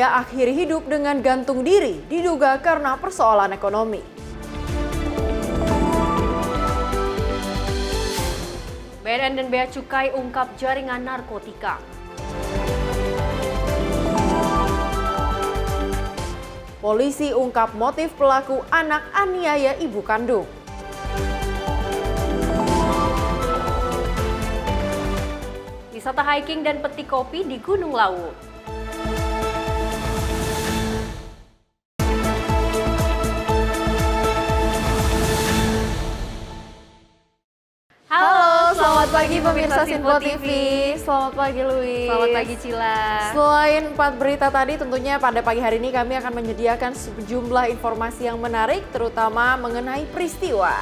pria akhiri hidup dengan gantung diri diduga karena persoalan ekonomi. BNN dan Bea Cukai ungkap jaringan narkotika. Polisi ungkap motif pelaku anak aniaya ibu kandung. Wisata hiking dan petik kopi di Gunung Lawu. Halo, selamat pagi pemirsa Sinpo TV. Selamat pagi Luis. Selamat pagi Cila. Selain 4 berita tadi, tentunya pada pagi hari ini kami akan menyediakan sejumlah informasi yang menarik, terutama mengenai peristiwa.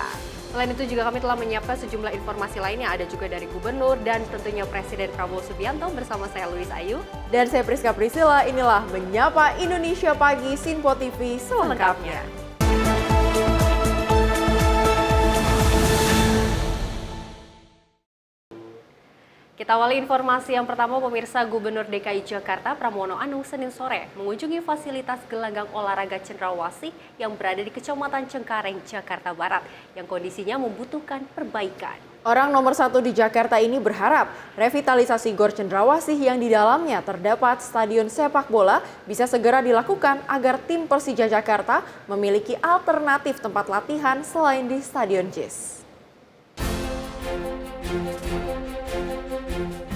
Selain itu juga kami telah menyiapkan sejumlah informasi lainnya, ada juga dari Gubernur dan tentunya Presiden Prabowo Subianto bersama saya Luis Ayu. Dan saya Priska Priscilla, inilah Menyapa Indonesia Pagi Sinpo TV selengkapnya. Kita awali informasi yang pertama, pemirsa. Gubernur DKI Jakarta Pramono Anung Senin sore mengunjungi fasilitas gelanggang olahraga Cendrawasih yang berada di Kecamatan Cengkareng, Jakarta Barat yang kondisinya membutuhkan perbaikan. Orang nomor 1 di Jakarta ini berharap revitalisasi Gor Cendrawasih yang di dalamnya terdapat stadion sepak bola bisa segera dilakukan agar tim Persija Jakarta memiliki alternatif tempat latihan selain di Stadion JIS.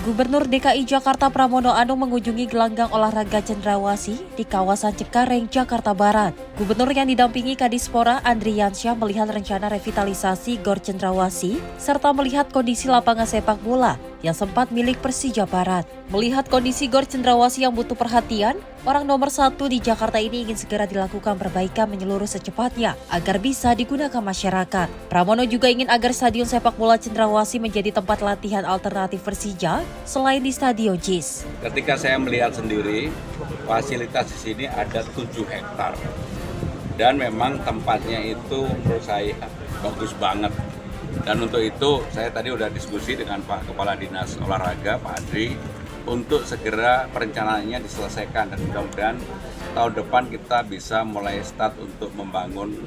Gubernur DKI Jakarta Pramono Anung mengunjungi gelanggang olahraga Cendrawasih di kawasan Cengkareng, Jakarta Barat. Gubernur yang didampingi Kadispora Andriansyah melihat rencana revitalisasi Gor Cendrawasih serta melihat kondisi lapangan sepak bola yang sempat milik Persija Barat. Melihat kondisi Gor Cendrawasih yang butuh perhatian, orang nomor 1 di Jakarta ini ingin segera dilakukan perbaikan menyeluruh secepatnya agar bisa digunakan masyarakat. Pramono juga ingin agar stadion sepak bola Cendrawasih menjadi tempat latihan alternatif Persija selain di Stadion JIS. Ketika saya melihat sendiri, fasilitas di sini ada 7 hektar. Dan memang tempatnya itu menurut saya bagus banget. Dan untuk itu saya tadi udah diskusi dengan Pak Kepala Dinas Olahraga, Pak Adri, untuk segera perencanaannya diselesaikan dan mudah-mudahan tahun depan kita bisa mulai start untuk membangun,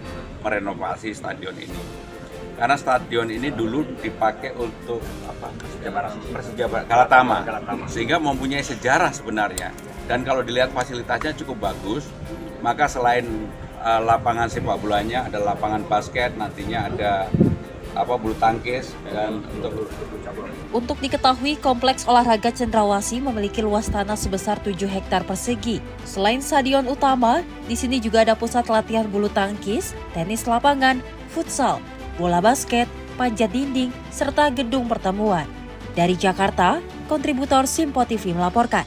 merenovasi stadion ini. Karena stadion ini dulu dipakai untuk Persija Galatama, sehingga mempunyai sejarah sebenarnya. Dan kalau dilihat fasilitasnya cukup bagus, maka selain lapangan sepak bolanya ada lapangan basket, nantinya ada bulu tangkis dan Untuk diketahui, kompleks olahraga Cendrawasih memiliki luas tanah sebesar 7 hektar persegi. Selain stadion utama, di sini juga ada pusat latihan bulu tangkis, tenis lapangan, futsal, bola basket, panjat dinding, serta gedung pertemuan. Dari Jakarta, kontributor Sinpo TV melaporkan.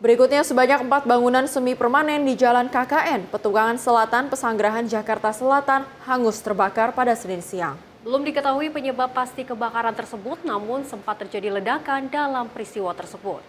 Berikutnya, sebanyak 4 bangunan semi permanen di Jalan KKN, Petugangan Selatan, Pesanggerahan, Jakarta Selatan, hangus terbakar pada Senin siang. Belum diketahui penyebab pasti kebakaran tersebut, namun sempat terjadi ledakan dalam peristiwa tersebut.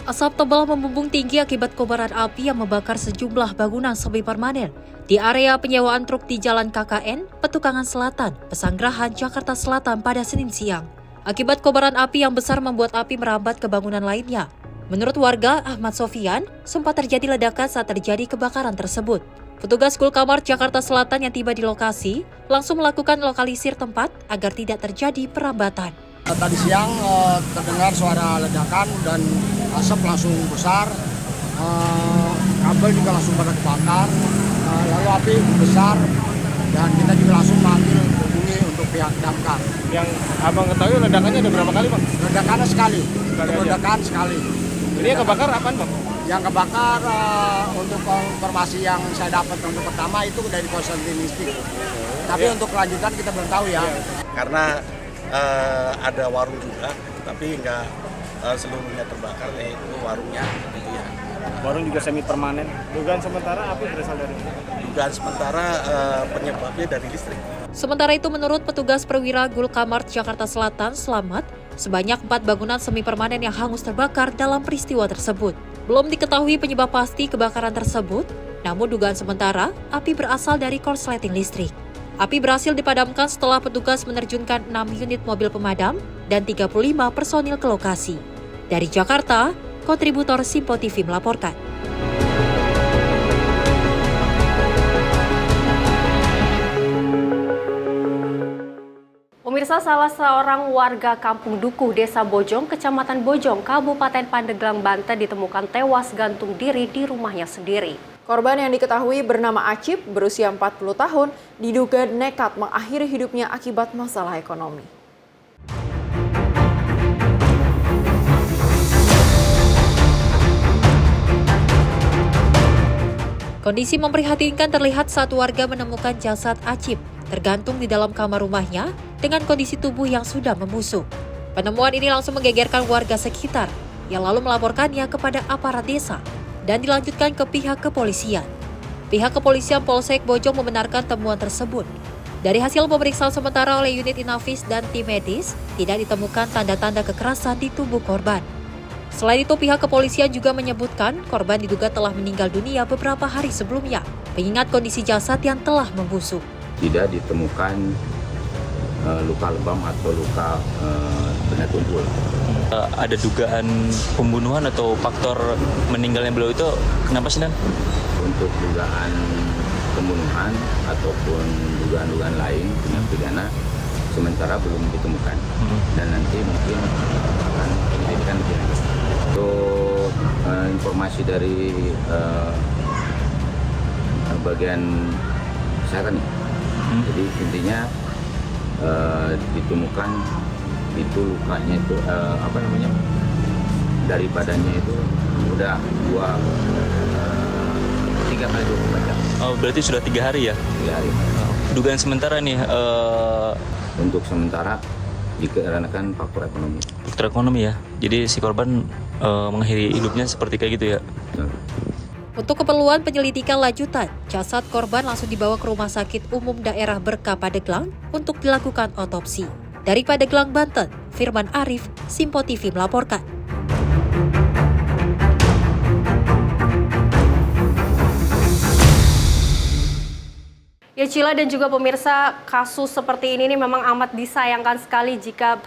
Asap tebal membumbung tinggi akibat kobaran api yang membakar sejumlah bangunan semi permanen di area penyewaan truk di Jalan KKN, Petukangan Selatan, Pesanggerahan, Jakarta Selatan pada Senin siang. Akibat kobaran api yang besar membuat api merambat ke bangunan lainnya. Menurut warga, Ahmad Sofian, sempat terjadi ledakan saat terjadi kebakaran tersebut. Petugas Gulkamart Jakarta Selatan yang tiba di lokasi langsung melakukan lokalisir tempat agar tidak terjadi perambatan. Tadi siang terdengar suara ledakan dan asap langsung besar, kabel juga langsung pada kebakar, lalu api besar dan kita juga langsung hubungi untuk pihak damkar. Yang abang ketahui ledakannya ada berapa kali, Bang? Ledakannya sekali. Ini yang kebakar apaan, Bang? Yang kebakar untuk informasi yang saya dapat untuk pertama itu dari korsleting listrik. Tapi untuk kelanjutan kita belum tahu ya. Karena ada warung juga, tapi nggak seluruhnya terbakar, yaitu warungnya. Ya. Warung juga semi permanen. Dugaan sementara api berasal dari mana? Dugaan sementara penyebabnya dari listrik. Sementara itu, menurut petugas perwira Gulkamart Jakarta Selatan, Selamat, sebanyak 4 bangunan semi permanen yang hangus terbakar dalam peristiwa tersebut. Belum diketahui penyebab pasti kebakaran tersebut, namun dugaan sementara api berasal dari korsleting listrik. Api berhasil dipadamkan setelah petugas menerjunkan 6 unit mobil pemadam dan 35 personil ke lokasi. Dari Jakarta, kontributor Simpo TV melaporkan. Pemirsa, salah seorang warga Kampung Dukuh, Desa Bojong, Kecamatan Bojong, Kabupaten Pandeglang, Banten ditemukan tewas gantung diri di rumahnya sendiri. Korban yang diketahui bernama Acip, berusia 40 tahun, diduga nekat mengakhiri hidupnya akibat masalah ekonomi. Kondisi memprihatinkan terlihat saat warga menemukan jasad Acip tergantung di dalam kamar rumahnya dengan kondisi tubuh yang sudah membusuk. Penemuan ini langsung menggegerkan warga sekitar yang lalu melaporkannya kepada aparat desa dan dilanjutkan ke pihak kepolisian. Pihak kepolisian Polsek Bojong membenarkan temuan tersebut. Dari hasil pemeriksaan sementara oleh unit Inavis dan tim medis, tidak ditemukan tanda-tanda kekerasan di tubuh korban. Selain itu, pihak kepolisian juga menyebutkan korban diduga telah meninggal dunia beberapa hari sebelumnya, mengingat kondisi jasad yang telah membusuk. Tidak ditemukan luka lebam atau luka benda tumpul. Ada dugaan pembunuhan atau faktor meninggalnya beliau itu kenapa sih, Dan? Untuk dugaan pembunuhan ataupun dugaan-dugaan lain tindak pidana sementara belum ditemukan. Dan nanti mungkin akan penyelidikan lebih lanjut. Untuk informasi dari bagian kesehatan, jadi intinya ditemukan itu lukanya itu dari badannya itu udah 3 kali 24 jam. Oh, berarti sudah 3 hari ya? 3 hari. Dugaan sementara nih, Untuk sementara dikarenakan faktor ekonomi. faktor ekonomi ya. Jadi si korban mengakhiri hidupnya seperti kayak gitu ya? Untuk keperluan penyelidikan lanjutan, jasad korban langsung dibawa ke Rumah Sakit Umum Daerah Berkah Pandeglang untuk dilakukan otopsi. Dari Pandeglang, Banten, Firman Arif, Simpo TV melaporkan. Ya, Cila dan juga pemirsa, kasus seperti ini memang amat disayangkan sekali jika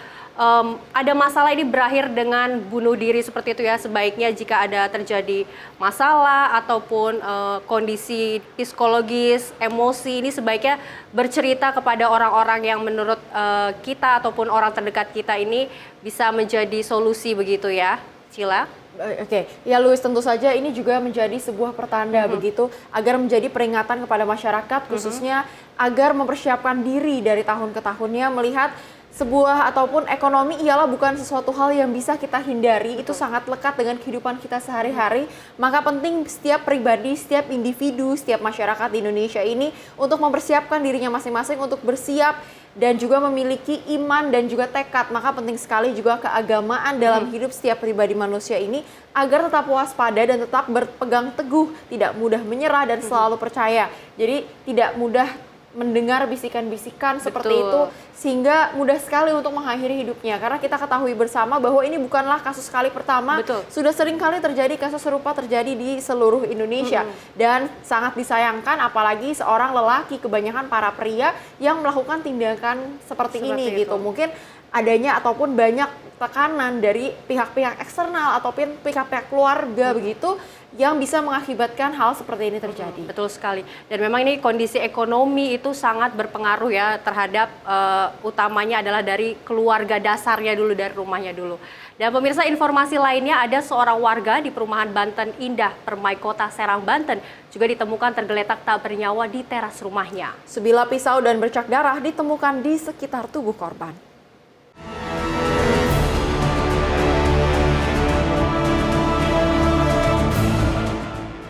ada masalah ini berakhir dengan bunuh diri seperti itu ya. Sebaiknya jika ada terjadi masalah ataupun kondisi psikologis, emosi, ini sebaiknya bercerita kepada orang-orang yang menurut kita ataupun orang terdekat kita ini bisa menjadi solusi begitu ya, Cila. Oke, ya Luis, tentu saja ini juga menjadi sebuah pertanda begitu agar menjadi peringatan kepada masyarakat khususnya agar mempersiapkan diri dari tahun ke tahunnya, melihat sebuah ataupun ekonomi ialah bukan sesuatu hal yang bisa kita hindari, itu sangat lekat dengan kehidupan kita sehari-hari. Maka penting setiap pribadi, setiap individu, setiap masyarakat di Indonesia ini untuk mempersiapkan dirinya masing-masing untuk bersiap dan juga memiliki iman dan juga tekad. Maka penting sekali juga keagamaan dalam hidup setiap pribadi manusia ini agar tetap waspada dan tetap berpegang teguh, tidak mudah menyerah dan selalu percaya. Jadi tidak mudah mendengar bisikan-bisikan seperti itu sehingga mudah sekali untuk mengakhiri hidupnya, karena kita ketahui bersama bahwa ini bukanlah kasus kali pertama. Sudah sering kali terjadi kasus serupa terjadi di seluruh Indonesia dan sangat disayangkan apalagi seorang lelaki, kebanyakan para pria yang melakukan tindakan seperti ini gitu. Mungkin adanya ataupun banyak tekanan dari pihak-pihak eksternal ataupun pihak-pihak keluarga begitu yang bisa mengakibatkan hal seperti ini terjadi. Betul sekali. Dan memang ini kondisi ekonomi itu sangat berpengaruh ya terhadap utamanya adalah dari keluarga dasarnya dulu, dari rumahnya dulu. Dan pemirsa, informasi lainnya, ada seorang warga di perumahan Banten Indah, Permai Kota Serang, Banten juga ditemukan tergeletak tak bernyawa di teras rumahnya. Sebilah pisau dan bercak darah ditemukan di sekitar tubuh korban.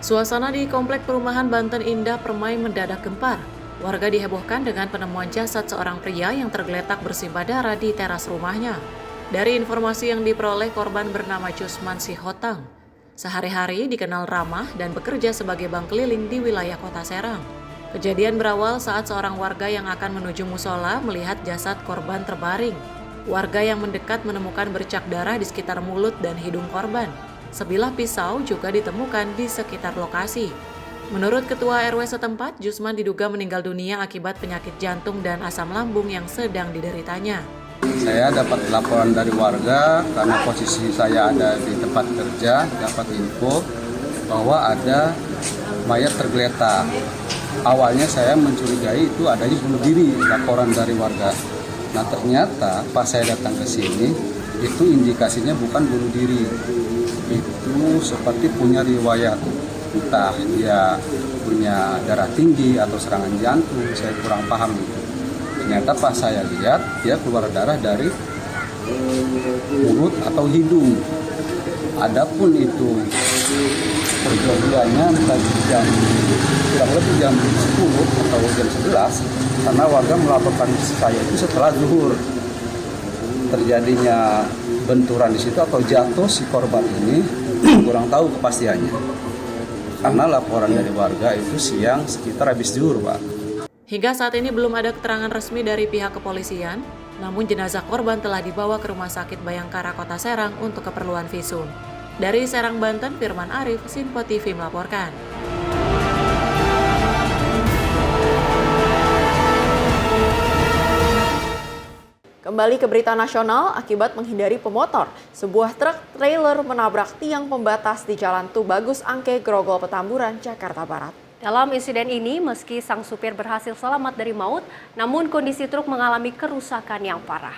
Suasana di Komplek Perumahan Banten Indah Permai mendadak gempar. Warga dihebohkan dengan penemuan jasad seorang pria yang tergeletak bersimbah darah di teras rumahnya. Dari informasi yang diperoleh, korban bernama Jusman Sihotang. Sehari-hari dikenal ramah dan bekerja sebagai bank keliling di wilayah Kota Serang. Kejadian berawal saat seorang warga yang akan menuju musola melihat jasad korban terbaring. Warga yang mendekat menemukan bercak darah di sekitar mulut dan hidung korban. Sebilah pisau juga ditemukan di sekitar lokasi. Menurut Ketua RW setempat, Jusman diduga meninggal dunia akibat penyakit jantung dan asam lambung yang sedang dideritanya. Saya dapat laporan dari warga karena posisi saya ada di tempat kerja, dapat info bahwa ada mayat tergeletak. Awalnya saya mencurigai itu adanya bunuh diri, laporan dari warga. Nah ternyata pas saya datang ke sini, itu indikasinya bukan bunuh diri. Itu seperti punya riwayat, entah dia punya darah tinggi atau serangan jantung, saya kurang paham gitu. Ternyata pas saya lihat, dia keluar darah dari mulut atau hidung. Adapun itu kejadiannya tadi kurang lebih jam 10 atau jam 11, karena warga melaporkan saya itu setelah zuhur. Terjadinya benturan di situ atau jatuh si korban ini kurang tahu kepastiannya. Karena laporan dari warga itu siang sekitar habis zuhur, Pak. Hingga saat ini belum ada keterangan resmi dari pihak kepolisian, namun jenazah korban telah dibawa ke Rumah Sakit Bayangkara Kota Serang untuk keperluan visum. Dari Serang, Banten, Firman Arif, Sinpo TV melaporkan. Kembali ke berita nasional, akibat menghindari pemotor, sebuah truk trailer menabrak tiang pembatas di Jalan Tubagus Angke, Grogol, Petamburan, Jakarta Barat. Dalam insiden ini, meski sang supir berhasil selamat dari maut, namun kondisi truk mengalami kerusakan yang parah.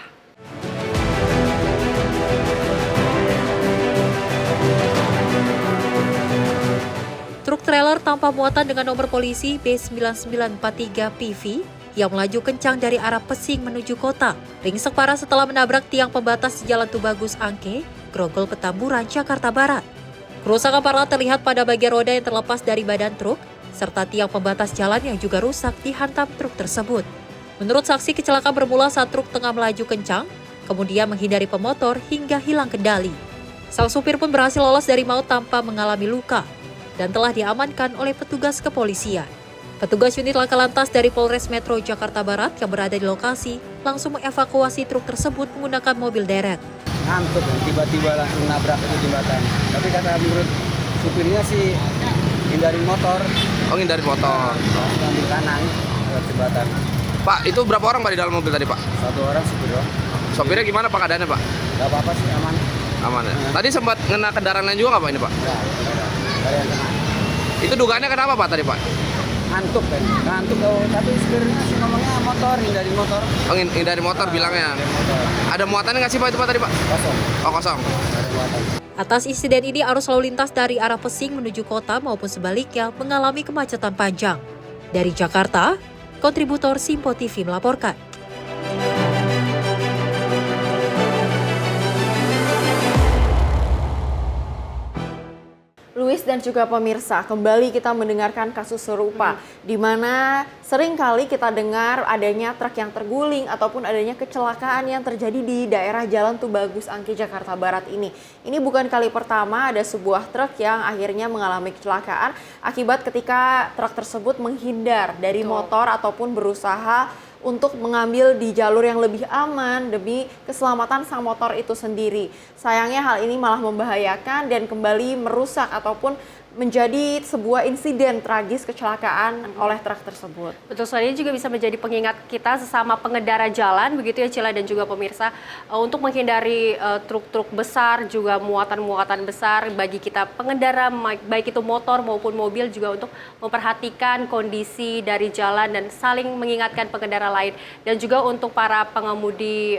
Truk trailer tanpa muatan dengan nomor polisi B9943PV yang melaju kencang dari arah Pesing menuju kota, ringsek parah setelah menabrak tiang pembatas di Jalan Tubagus Angke, Grogol, Petamburan, Jakarta Barat. Kerusakan parah terlihat pada bagian roda yang terlepas dari badan truk, serta tiang pembatas jalan yang juga rusak dihantam truk tersebut. Menurut saksi, kecelakaan bermula saat truk tengah melaju kencang, kemudian menghindari pemotor hingga hilang kendali. Sang supir pun berhasil lolos dari maut tanpa mengalami luka dan telah diamankan oleh petugas kepolisian. Petugas unit laka lantas dari Polres Metro Jakarta Barat yang berada di lokasi langsung mengevakuasi truk tersebut menggunakan mobil derek. Ngantuk, tiba-tiba langsung nabrak itu jembatan. Tapi kata menurut supirnya sih hindarin motor. Oh, hindarin motor. Ambil kanan lewat jembatan. Pak, itu berapa orang Pak di dalam mobil tadi Pak? Satu orang supir doang. Sopirnya gimana Pak keadaannya Pak? Gak apa-apa sih, aman. Aman ya? Tadi sempat ngena kendaraan lain juga nggak Pak ini Pak? Enggak ada yang kena. Itu dugaannya kenapa Pak tadi Pak? Ngantuk kan, ngantuk tapi supirnya sih ngomongnya motor, hindarin motor. Oh, hindarin motor bilangnya. Motor. Ada muatannya nggak sih Pak itu Pak tadi Pak? Kosong. Oh, kosong. Ada muatan. Atas insiden ini, arus lalu lintas dari arah Pesing menuju kota maupun sebaliknya mengalami kemacetan panjang. Dari Jakarta, kontributor Simpo TV melaporkan. Luis dan juga pemirsa, kembali kita mendengarkan kasus serupa di mana seringkali kita dengar adanya truk yang terguling ataupun adanya kecelakaan yang terjadi di daerah Jalan Tubagus Angke, Jakarta Barat ini. Ini bukan kali pertama ada sebuah truk yang akhirnya mengalami kecelakaan akibat ketika truk tersebut menghindar dari motor ataupun berusaha untuk mengambil di jalur yang lebih aman demi keselamatan sang motor itu sendiri. Sayangnya hal ini malah membahayakan dan kembali merusak ataupun menjadi sebuah insiden tragis kecelakaan oleh truk tersebut. Betul sekali, juga bisa menjadi pengingat kita sesama pengendara jalan, begitu ya Cila dan juga pemirsa, untuk menghindari truk-truk besar, juga muatan-muatan besar bagi kita pengendara, baik itu motor maupun mobil, juga untuk memperhatikan kondisi dari jalan dan saling mengingatkan pengendara lain. Dan juga untuk para pengemudi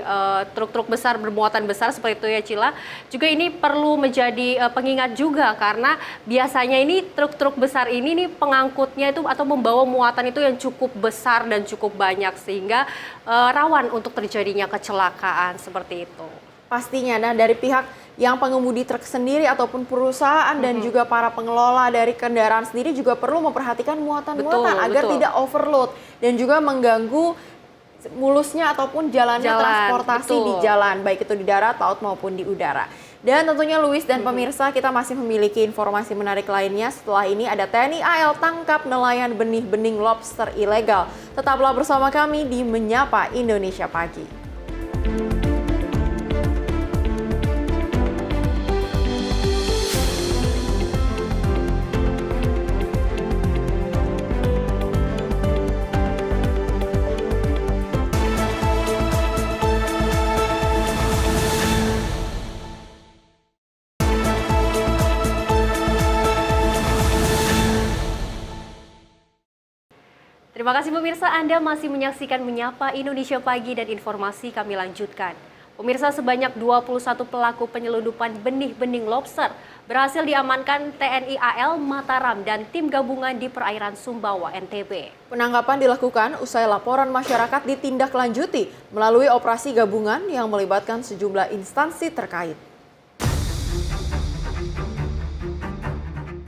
truk-truk besar bermuatan besar seperti itu ya Cila, juga ini perlu menjadi pengingat juga karena biasanya ini truk-truk besar ini nih pengangkutnya itu atau membawa muatan itu yang cukup besar dan cukup banyak sehingga rawan untuk terjadinya kecelakaan seperti itu. Pastinya, nah dari pihak yang pengemudi truk sendiri ataupun perusahaan dan juga para pengelola dari kendaraan sendiri juga perlu memperhatikan muatan-muatan agar tidak overload dan juga mengganggu mulusnya ataupun jalannya transportasi di jalan, baik itu di darat, laut maupun di udara. Dan tentunya Luis dan pemirsa, kita masih memiliki informasi menarik lainnya. Setelah ini ada TNI AL tangkap nelayan benih-bening lobster ilegal. Tetaplah bersama kami di Menyapa Indonesia Pagi. Terima kasih pemirsa, Anda masih menyaksikan Menyapa Indonesia Pagi dan informasi kami lanjutkan. Pemirsa, sebanyak 21 pelaku penyelundupan benih-bening lobster berhasil diamankan TNI AL Mataram dan tim gabungan di perairan Sumbawa, NTB. Penangkapan dilakukan usai laporan masyarakat ditindaklanjuti melalui operasi gabungan yang melibatkan sejumlah instansi terkait.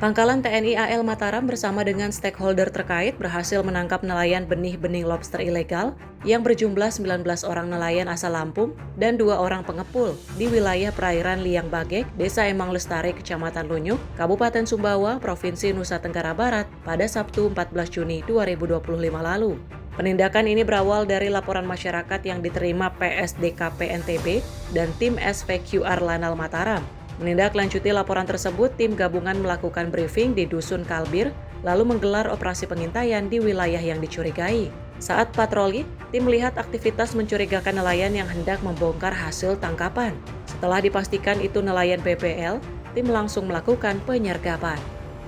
Pangkalan TNI AL Mataram bersama dengan stakeholder terkait berhasil menangkap nelayan benih-benih lobster ilegal yang berjumlah 19 orang nelayan asal Lampung dan 2 orang pengepul di wilayah perairan Liang Bagek, Desa Emang Lestari, Kecamatan Lunyuk, Kabupaten Sumbawa, Provinsi Nusa Tenggara Barat pada Sabtu 14 Juni 2025 lalu. Penindakan ini berawal dari laporan masyarakat yang diterima PSDKP NTB dan tim SVQR Lanal Mataram. Menindaklanjuti laporan tersebut, tim gabungan melakukan briefing di Dusun Kalbir, lalu menggelar operasi pengintaian di wilayah yang dicurigai. Saat patroli, tim melihat aktivitas mencurigakan nelayan yang hendak membongkar hasil tangkapan. Setelah dipastikan itu nelayan BBL, tim langsung melakukan penyergapan.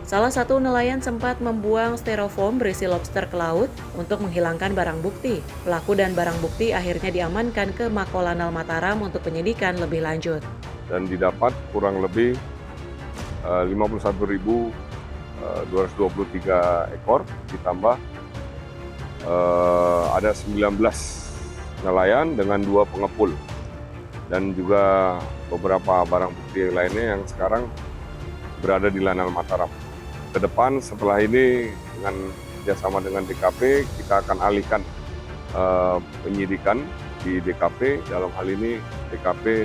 Salah satu nelayan sempat membuang styrofoam berisi lobster ke laut untuk menghilangkan barang bukti. Pelaku dan barang bukti akhirnya diamankan ke Mako Lanal Mataram untuk penyidikan lebih lanjut. Dan didapat kurang lebih 51.223 ekor, ditambah ada 19 nelayan dengan 2 pengepul dan juga beberapa barang bukti lainnya yang sekarang berada di Lanal Mataram. Ke depan setelah ini dengan kerjasama dengan DKP, kita akan alihkan penyidikan di DKP, dalam hal ini DKP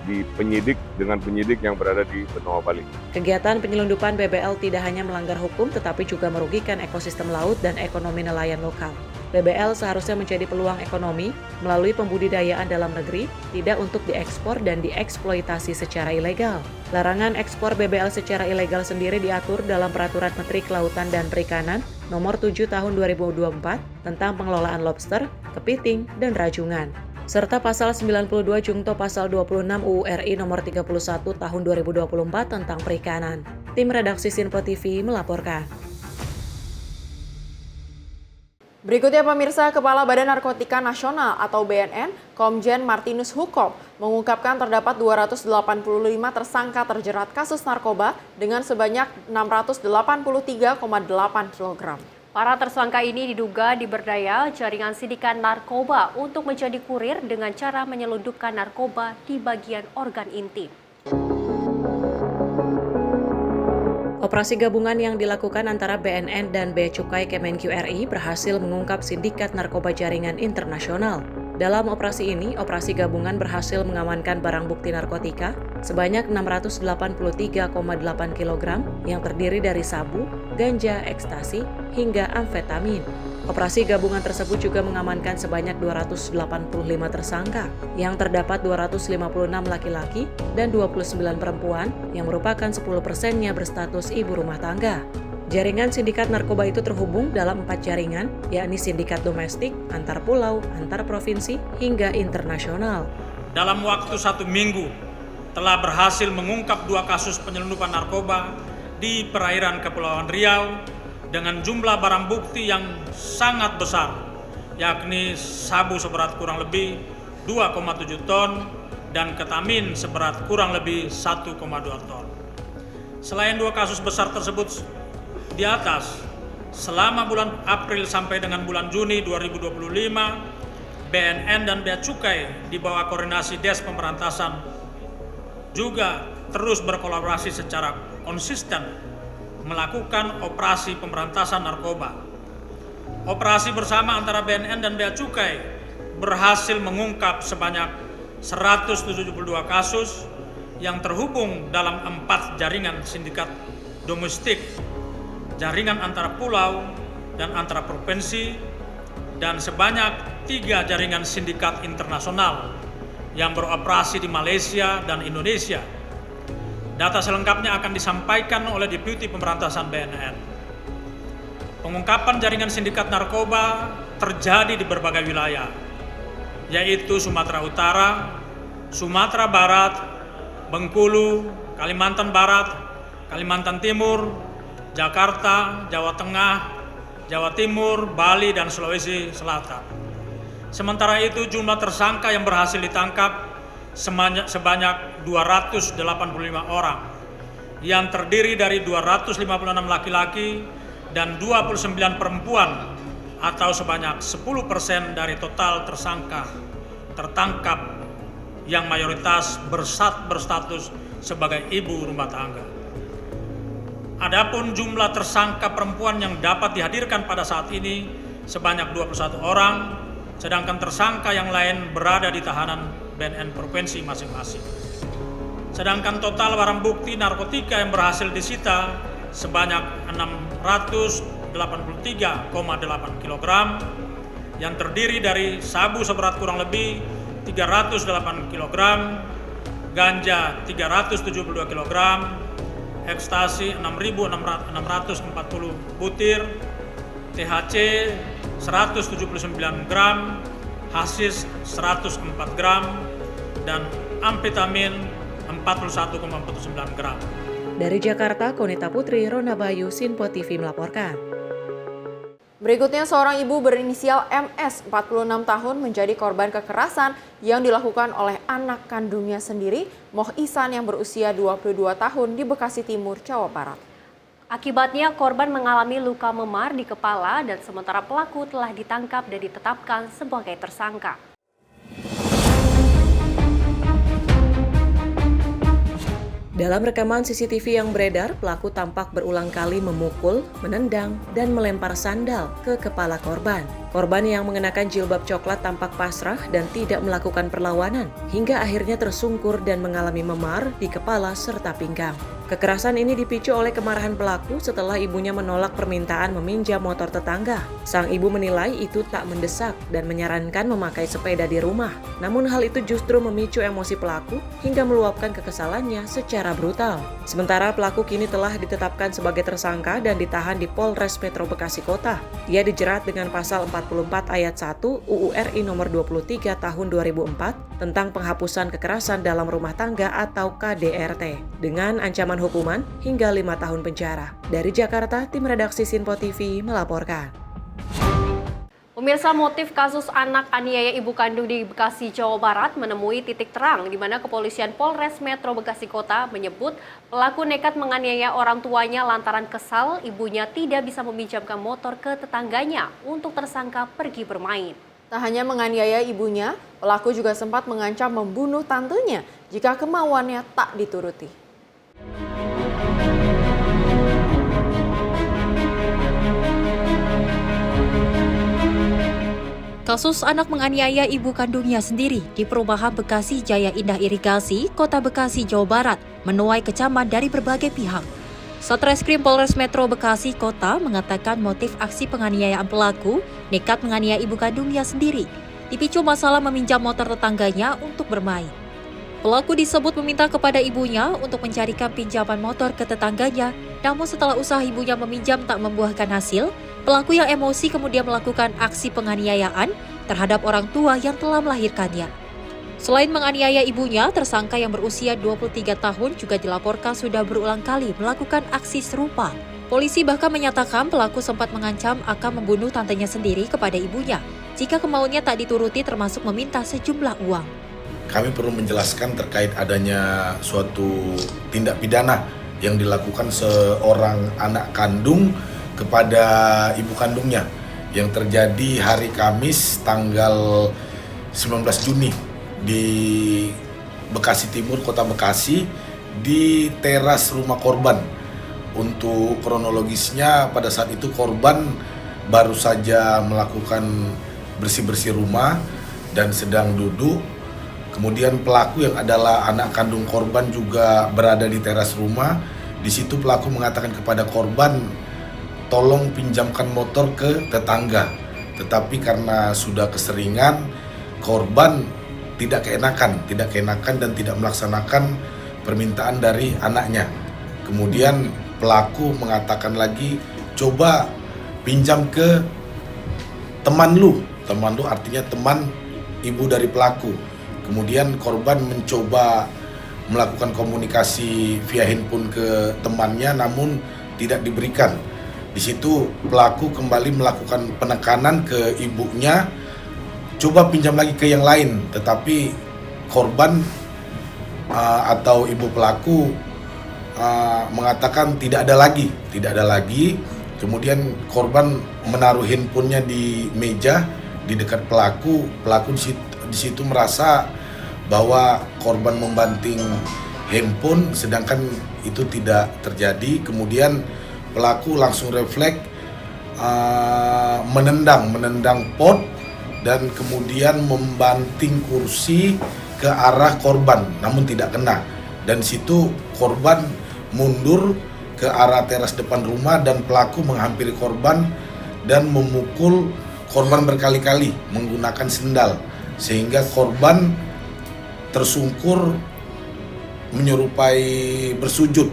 di penyidik dengan penyidik yang berada di benua Bali. Kegiatan penyelundupan BBL tidak hanya melanggar hukum tetapi juga merugikan ekosistem laut dan ekonomi nelayan lokal. BBL seharusnya menjadi peluang ekonomi melalui pembudidayaan dalam negeri, tidak untuk diekspor dan dieksploitasi secara ilegal. Larangan ekspor BBL secara ilegal sendiri diatur dalam Peraturan Menteri Kelautan dan Perikanan Nomor 7 Tahun 2024 tentang pengelolaan lobster, kepiting, dan rajungan, serta pasal 92 Jungto pasal 26 UU RI nomor 31 tahun 2024 tentang perikanan. Tim redaksi Sinpo TV melaporkan. Berikutnya pemirsa, Kepala Badan Narkotika Nasional atau BNN, Komjen Martinus Hukom, mengungkapkan terdapat 285 tersangka terjerat kasus narkoba dengan sebanyak 683,8 kg. Para tersangka ini diduga diberdaya jaringan sindikat narkoba untuk menjadi kurir dengan cara menyelundupkan narkoba di bagian organ intim. Operasi gabungan yang dilakukan antara BNN dan Bea Cukai Kemenq RI berhasil mengungkap sindikat narkoba jaringan internasional. Dalam operasi ini, operasi gabungan berhasil mengamankan barang bukti narkotika sebanyak 683,8 kg yang terdiri dari sabu, ganja, ekstasi, hingga amfetamin. Operasi gabungan tersebut juga mengamankan sebanyak 285 tersangka, yang terdapat 256 laki-laki dan 29 perempuan yang merupakan 10%-nya berstatus ibu rumah tangga. Jaringan sindikat narkoba itu terhubung dalam 4 jaringan, yakni sindikat domestik, antar pulau, antar provinsi, hingga internasional. Dalam waktu 1 minggu, telah berhasil mengungkap 2 kasus penyelundupan narkoba di perairan Kepulauan Riau dengan jumlah barang bukti yang sangat besar, yakni sabu seberat kurang lebih 2,7 ton dan ketamin seberat kurang lebih 1,2 ton. Selain 2 kasus besar tersebut di atas, selama bulan April sampai dengan bulan Juni 2025, BNN dan Bea Cukai di bawah koordinasi Des Pemberantasan juga terus berkolaborasi secara konsisten melakukan operasi pemberantasan narkoba. Operasi bersama antara BNN dan Bea Cukai berhasil mengungkap sebanyak 172 kasus yang terhubung dalam 4 jaringan sindikat domestik, jaringan antara pulau dan antara provinsi, dan sebanyak 3 jaringan sindikat internasional yang beroperasi di Malaysia dan Indonesia. Data selengkapnya akan disampaikan oleh Deputi Pemberantasan BNN. Pengungkapan jaringan sindikat narkoba terjadi di berbagai wilayah, yaitu Sumatera Utara, Sumatera Barat, Bengkulu, Kalimantan Barat, Kalimantan Timur, Jakarta, Jawa Tengah, Jawa Timur, Bali, dan Sulawesi Selatan. Sementara itu jumlah tersangka yang berhasil ditangkap sebanyak 285 orang yang terdiri dari 256 laki-laki dan 29 perempuan atau sebanyak 10% dari total tersangka tertangkap yang mayoritas berstatus sebagai ibu rumah tangga. Adapun jumlah tersangka perempuan yang dapat dihadirkan pada saat ini sebanyak 21 orang, sedangkan tersangka yang lain berada di tahanan BNN provinsi masing-masing. Sedangkan total barang bukti narkotika yang berhasil disita sebanyak 683,8 kg yang terdiri dari sabu seberat kurang lebih 308 kg, ganja 372 kg, ekstasi 6.640 butir, THC 179 gram, hasis 104 gram, dan amfetamin 41,49 gram. Dari Jakarta, Konita Putri, Rona Bayu, Sinpo TV melaporkan. Berikutnya, seorang ibu berinisial MS, 46 tahun, menjadi korban kekerasan yang dilakukan oleh anak kandungnya sendiri, Moh Ihsan yang berusia 22 tahun di Bekasi Timur, Jawa Barat. Akibatnya korban mengalami luka memar di kepala dan sementara pelaku telah ditangkap dan ditetapkan sebagai tersangka. Dalam rekaman CCTV yang beredar, pelaku tampak berulang kali memukul, menendang, dan melempar sandal ke kepala korban. Korban yang mengenakan jilbab coklat tampak pasrah dan tidak melakukan perlawanan, hingga akhirnya tersungkur dan mengalami memar di kepala serta pinggang. Kekerasan ini dipicu oleh kemarahan pelaku setelah ibunya menolak permintaan meminjam motor tetangga. Sang ibu menilai itu tak mendesak dan menyarankan memakai sepeda di rumah. Namun hal itu justru memicu emosi pelaku hingga meluapkan kekesalannya secara brutal. Sementara pelaku kini telah ditetapkan sebagai tersangka dan ditahan di Polres Metro Bekasi Kota. Ia dijerat dengan pasal 44 ayat 1 UU RI nomor 23 tahun 2004 tentang penghapusan kekerasan dalam rumah tangga atau KDRT dengan ancaman hukuman hingga 5 tahun penjara. Dari Jakarta, tim redaksi Sinpo TV melaporkan. Pemirsa, motif kasus anak aniaya ibu kandung di Bekasi, Jawa Barat menemui titik terang di mana kepolisian Polres Metro Bekasi Kota menyebut pelaku nekat menganiaya orang tuanya lantaran kesal ibunya tidak bisa meminjamkan motor ke tetangganya untuk tersangka pergi bermain. Tak hanya menganiaya ibunya, pelaku juga sempat mengancam membunuh tantenya jika kemauannya tak dituruti. Kasus anak menganiaya ibu kandungnya sendiri di perumahan Bekasi Jaya Indah Irigasi, Kota Bekasi, Jawa Barat, menuai kecaman dari berbagai pihak. Satreskrim Polres Metro Bekasi Kota mengatakan motif aksi penganiayaan pelaku nekat menganiaya ibu kandungnya sendiri, dipicu masalah meminjam motor tetangganya untuk bermain. Pelaku disebut meminta kepada ibunya untuk mencarikan pinjaman motor ke tetangganya, namun setelah usaha ibunya meminjam tak membuahkan hasil, pelaku yang emosi kemudian melakukan aksi penganiayaan terhadap orang tua yang telah melahirkannya. Selain menganiaya ibunya, tersangka yang berusia 23 tahun juga dilaporkan sudah berulang kali melakukan aksi serupa. Polisi bahkan menyatakan pelaku sempat mengancam akan membunuh tantenya sendiri kepada ibunya jika kemauannya tak dituruti termasuk meminta sejumlah uang. Kami perlu menjelaskan terkait adanya suatu tindak pidana yang dilakukan seorang anak kandung kepada ibu kandungnya yang terjadi hari Kamis tanggal 19 Juni di Bekasi Timur, Kota Bekasi, di teras rumah korban. Untuk kronologisnya, pada saat itu korban baru saja melakukan bersih-bersih rumah dan sedang duduk. Kemudian pelaku yang adalah anak kandung korban juga berada di teras rumah. Di situ pelaku mengatakan kepada korban, tolong pinjamkan motor ke tetangga. Tetapi karena sudah keseringan, korban tidak keenakan dan tidak melaksanakan permintaan dari anaknya. Kemudian pelaku mengatakan lagi, coba pinjam ke teman lu artinya teman ibu dari pelaku. Kemudian korban mencoba melakukan komunikasi via handphone ke temannya, namun tidak diberikan. Di situ pelaku kembali melakukan penekanan ke ibunya, coba pinjam lagi ke yang lain, tetapi korban atau ibu pelaku mengatakan tidak ada lagi. Kemudian korban menaruh handphonenya di meja di dekat pelaku. Pelaku di situ merasa bahwa korban membanting handphone, sedangkan itu tidak terjadi. Kemudian pelaku langsung refleks menendang pot dan kemudian membanting kursi ke arah korban, namun tidak kena. Dan situ korban mundur ke arah teras depan rumah dan pelaku menghampiri korban dan memukul korban berkali-kali menggunakan sendal, sehingga korban tersungkur menyerupai bersujud.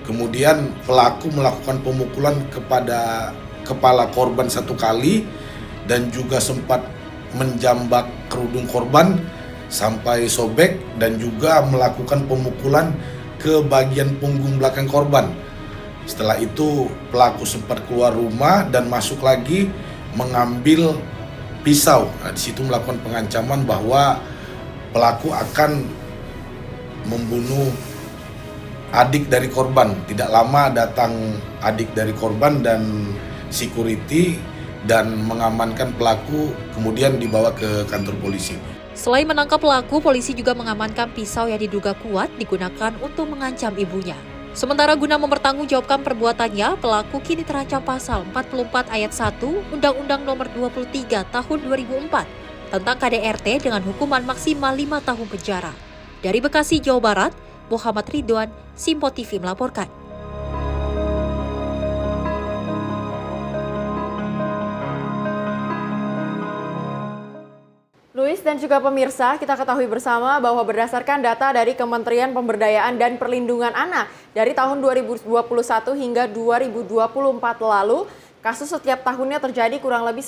Kemudian pelaku melakukan pemukulan kepada kepala korban 1 kali dan juga sempat menjambak kerudung korban sampai sobek, dan juga melakukan pemukulan ke bagian punggung belakang korban. Setelah itu pelaku sempat keluar rumah dan masuk lagi mengambil pisau. Nah, di situ melakukan pengancaman bahwa pelaku akan membunuh adik dari korban. Tidak lama datang adik dari korban dan security dan mengamankan pelaku, kemudian dibawa ke kantor polisi. Selain menangkap pelaku, polisi juga mengamankan pisau yang diduga kuat digunakan untuk mengancam ibunya. Sementara guna mempertanggungjawabkan perbuatannya, pelaku kini terancam pasal 44 ayat 1 Undang-Undang Nomor 23 Tahun 2004 tentang KDRT dengan hukuman maksimal 5 tahun penjara. Dari Bekasi, Jawa Barat, Muhammad Ridwan, Simpo TV melaporkan. Luis dan juga pemirsa, kita ketahui bersama bahwa berdasarkan data dari Kementerian Pemberdayaan dan Perlindungan Anak dari tahun 2021 hingga 2024 lalu, kasus setiap tahunnya terjadi kurang lebih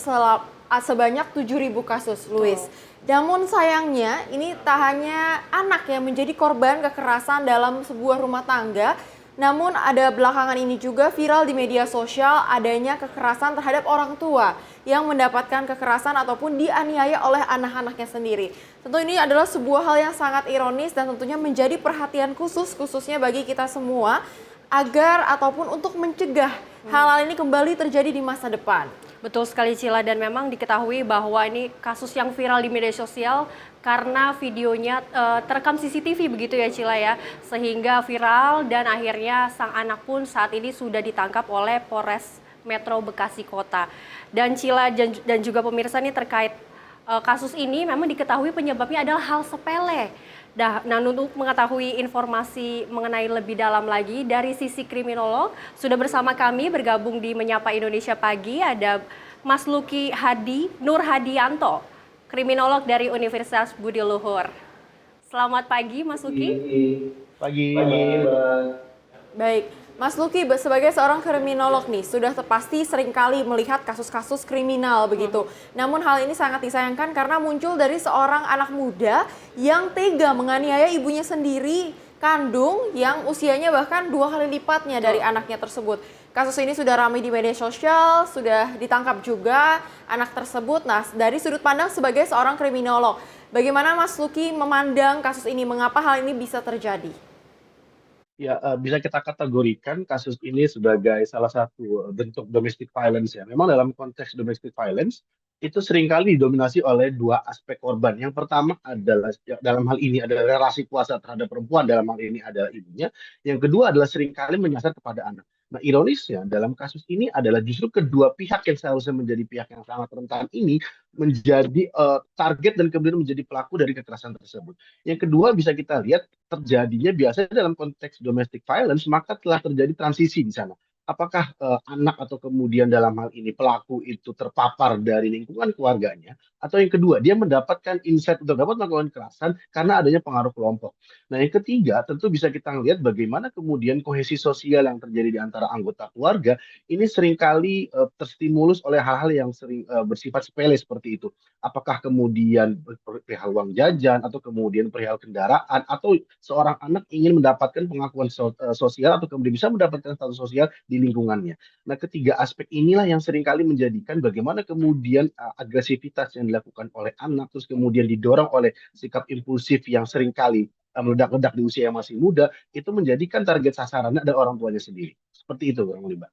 sebanyak 7.000 kasus, Luis. Namun sayangnya ini tak hanya anak yang menjadi korban kekerasan dalam sebuah rumah tangga, namun ada belakangan ini juga viral di media sosial adanya kekerasan terhadap orang tua yang mendapatkan kekerasan ataupun dianiaya oleh anak-anaknya sendiri. Tentu ini adalah sebuah hal yang sangat ironis dan tentunya menjadi perhatian khususnya bagi kita semua agar ataupun untuk mencegah hal-hal ini kembali terjadi di masa depan. Betul sekali Cila, dan memang diketahui bahwa ini kasus yang viral di media sosial karena videonya terekam CCTV begitu ya Cila ya, sehingga viral dan akhirnya sang anak pun saat ini sudah ditangkap oleh Polres Metro Bekasi Kota. Dan Cila dan juga pemirsa ini terkait kasus ini memang diketahui penyebabnya adalah hal sepele. Nah, untuk mengetahui informasi mengenai lebih dalam lagi dari sisi kriminolog, sudah bersama kami bergabung di Menyapa Indonesia Pagi ada Mas Luki Nur Hadianto, kriminolog dari Universitas Budi Luhur. Selamat pagi Mas Luki. Pagi. Baik, Mas Luki sebagai seorang kriminolog nih, sudah pasti seringkali melihat kasus-kasus kriminal begitu. Namun hal ini sangat disayangkan karena muncul dari seorang anak muda yang tega menganiaya ibunya sendiri kandung yang usianya bahkan 2 kali lipatnya dari anaknya tersebut. Kasus ini sudah ramai di media sosial, sudah ditangkap juga anak tersebut. Nah, dari sudut pandang sebagai seorang kriminolog, bagaimana Mas Luki memandang kasus ini? Mengapa hal ini bisa terjadi? Ya, bisa kita kategorikan kasus ini sebagai salah satu bentuk domestic violence ya. Memang dalam konteks domestic violence itu seringkali didominasi oleh 2 aspek korban. Yang pertama adalah dalam hal ini adalah relasi kuasa terhadap perempuan, dalam hal ini adalah ibunya. Yang kedua adalah seringkali menyasar kepada anak. Nah, ironisnya dalam kasus ini adalah justru kedua pihak yang seharusnya menjadi pihak yang sangat rentan ini menjadi target dan kemudian menjadi pelaku dari kekerasan tersebut. Yang kedua bisa kita lihat terjadinya biasanya dalam konteks domestic violence, maka telah terjadi transisi di sana. Apakah anak atau kemudian dalam hal ini pelaku itu terpapar dari lingkungan keluarganya Atau yang kedua, dia mendapatkan insight untuk dapat melakukan kekerasan karena adanya pengaruh kelompok. Nah, yang ketiga, tentu bisa kita lihat bagaimana kemudian kohesi sosial yang terjadi di antara anggota keluarga ini seringkali terstimulus oleh hal-hal yang sering bersifat sepele seperti itu. Apakah kemudian perihal uang jajan, atau kemudian perihal kendaraan, atau seorang anak ingin mendapatkan pengakuan sosial, atau kemudian bisa mendapatkan status sosial di lingkungannya. Nah, ketiga aspek inilah yang seringkali menjadikan bagaimana kemudian agresivitas yang dilakukan oleh anak, terus kemudian didorong oleh sikap impulsif yang seringkali meledak-ledak di usia yang masih muda, itu menjadikan target sasarannya adalah orang tuanya sendiri. Seperti itu, Bang Liba.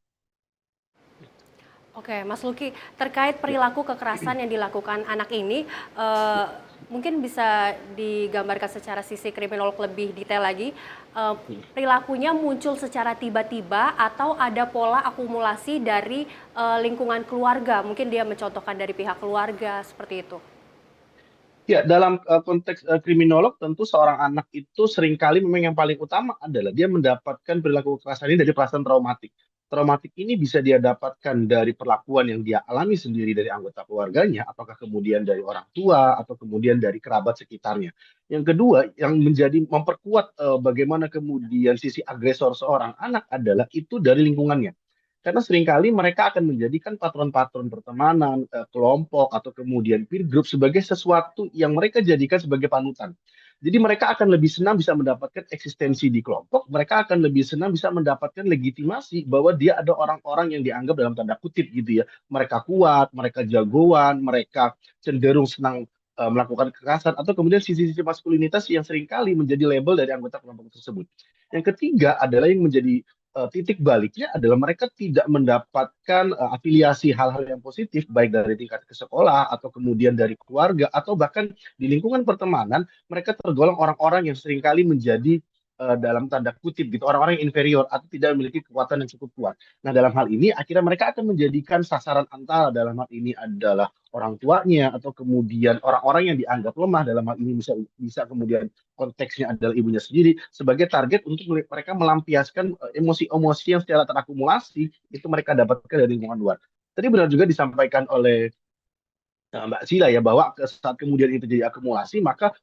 Oke, Mas Luki, terkait perilaku kekerasan yang dilakukan anak ini, mungkin bisa digambarkan secara sisi kriminolog lebih detail lagi. Perilakunya muncul secara tiba-tiba atau ada pola akumulasi dari lingkungan keluarga? Mungkin dia mencontohkan dari pihak keluarga, seperti itu. Ya, dalam konteks kriminolog tentu seorang anak itu seringkali memang yang paling utama adalah dia mendapatkan perilaku kekerasan ini dari perasaan traumatik. Traumatik ini bisa dia dapatkan dari perlakuan yang dia alami sendiri dari anggota keluarganya, apakah kemudian dari orang tua atau kemudian dari kerabat sekitarnya. Yang kedua, yang menjadi memperkuat bagaimana kemudian sisi agresor seorang anak adalah itu dari lingkungannya. Karena seringkali mereka akan menjadikan patron-patron pertemanan, kelompok, atau kemudian peer group sebagai sesuatu yang mereka jadikan sebagai panutan. Jadi mereka akan lebih senang bisa mendapatkan eksistensi di kelompok, mereka akan lebih senang bisa mendapatkan legitimasi bahwa dia ada orang-orang yang dianggap dalam tanda kutip gitu ya. Mereka kuat, mereka jagoan, mereka cenderung senang melakukan kekerasan, atau kemudian sisi-sisi maskulinitas yang seringkali menjadi label dari anggota kelompok tersebut. Yang ketiga adalah yang menjadi titik baliknya adalah mereka tidak mendapatkan afiliasi hal-hal yang positif baik dari tingkat ke sekolah atau kemudian dari keluarga atau bahkan di lingkungan pertemanan mereka tergolong orang-orang yang seringkali menjadi dalam tanda kutip gitu orang-orang yang inferior atau tidak memiliki kekuatan yang cukup kuat. Nah, dalam hal ini akhirnya mereka akan menjadikan sasaran antara dalam hal ini adalah orang tuanya atau kemudian orang-orang yang dianggap lemah dalam hal ini bisa kemudian konteksnya adalah ibunya sendiri sebagai target untuk mereka melampiaskan emosi-emosi yang secara terakumulasi itu mereka dapatkan dari lingkungan luar. Tadi benar juga disampaikan oleh Mbak Sila ya bahwa saat kemudian itu jadi akumulasi maka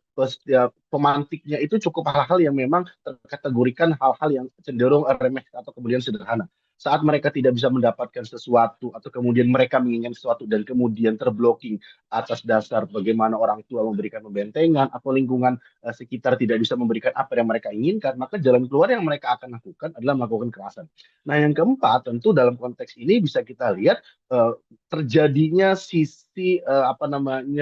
pemantiknya itu cukup hal-hal yang memang terkategorikan hal-hal yang cenderung remeh atau kemudian sederhana. Saat mereka tidak bisa mendapatkan sesuatu atau kemudian mereka menginginkan sesuatu dan kemudian terblocking atas dasar bagaimana orang tua memberikan pembentengan atau lingkungan sekitar tidak bisa memberikan apa yang mereka inginkan, maka jalan keluar yang mereka akan lakukan adalah melakukan kekerasan. Nah, yang keempat tentu dalam konteks ini bisa kita lihat terjadinya sisi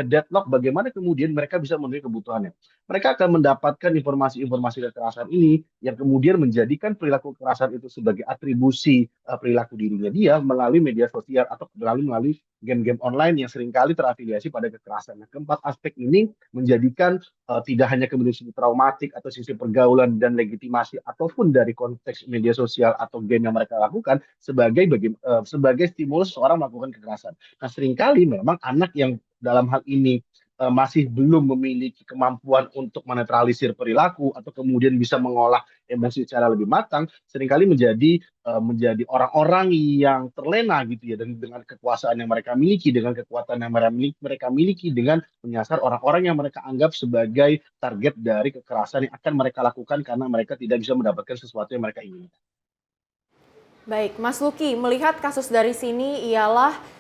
deadlock bagaimana kemudian mereka bisa memenuhi kebutuhannya. Mereka akan mendapatkan informasi-informasi kekerasan ini yang kemudian menjadikan perilaku kekerasan itu sebagai atribusi perilaku dirinya dia melalui media sosial atau melalui game-game online yang seringkali terafiliasi pada kekerasan. Nah, keempat aspek ini menjadikan tidak hanya kemudian sisi traumatik atau sisi pergaulan dan legitimasi ataupun dari konteks media sosial atau game yang mereka lakukan sebagai stimulus seorang melakukan kekerasan. Nah, seringkali memang anak yang dalam hal ini masih belum memiliki kemampuan untuk menetralisir perilaku atau kemudian bisa mengolah emosi secara lebih matang, seringkali menjadi orang-orang yang terlena gitu ya dengan kekuasaan yang mereka miliki, dengan kekuatan yang mereka miliki dengan menyasar orang-orang yang mereka anggap sebagai target dari kekerasan yang akan mereka lakukan karena mereka tidak bisa mendapatkan sesuatu yang mereka inginkan. Baik, Mas Luki, melihat kasus dari sini ialah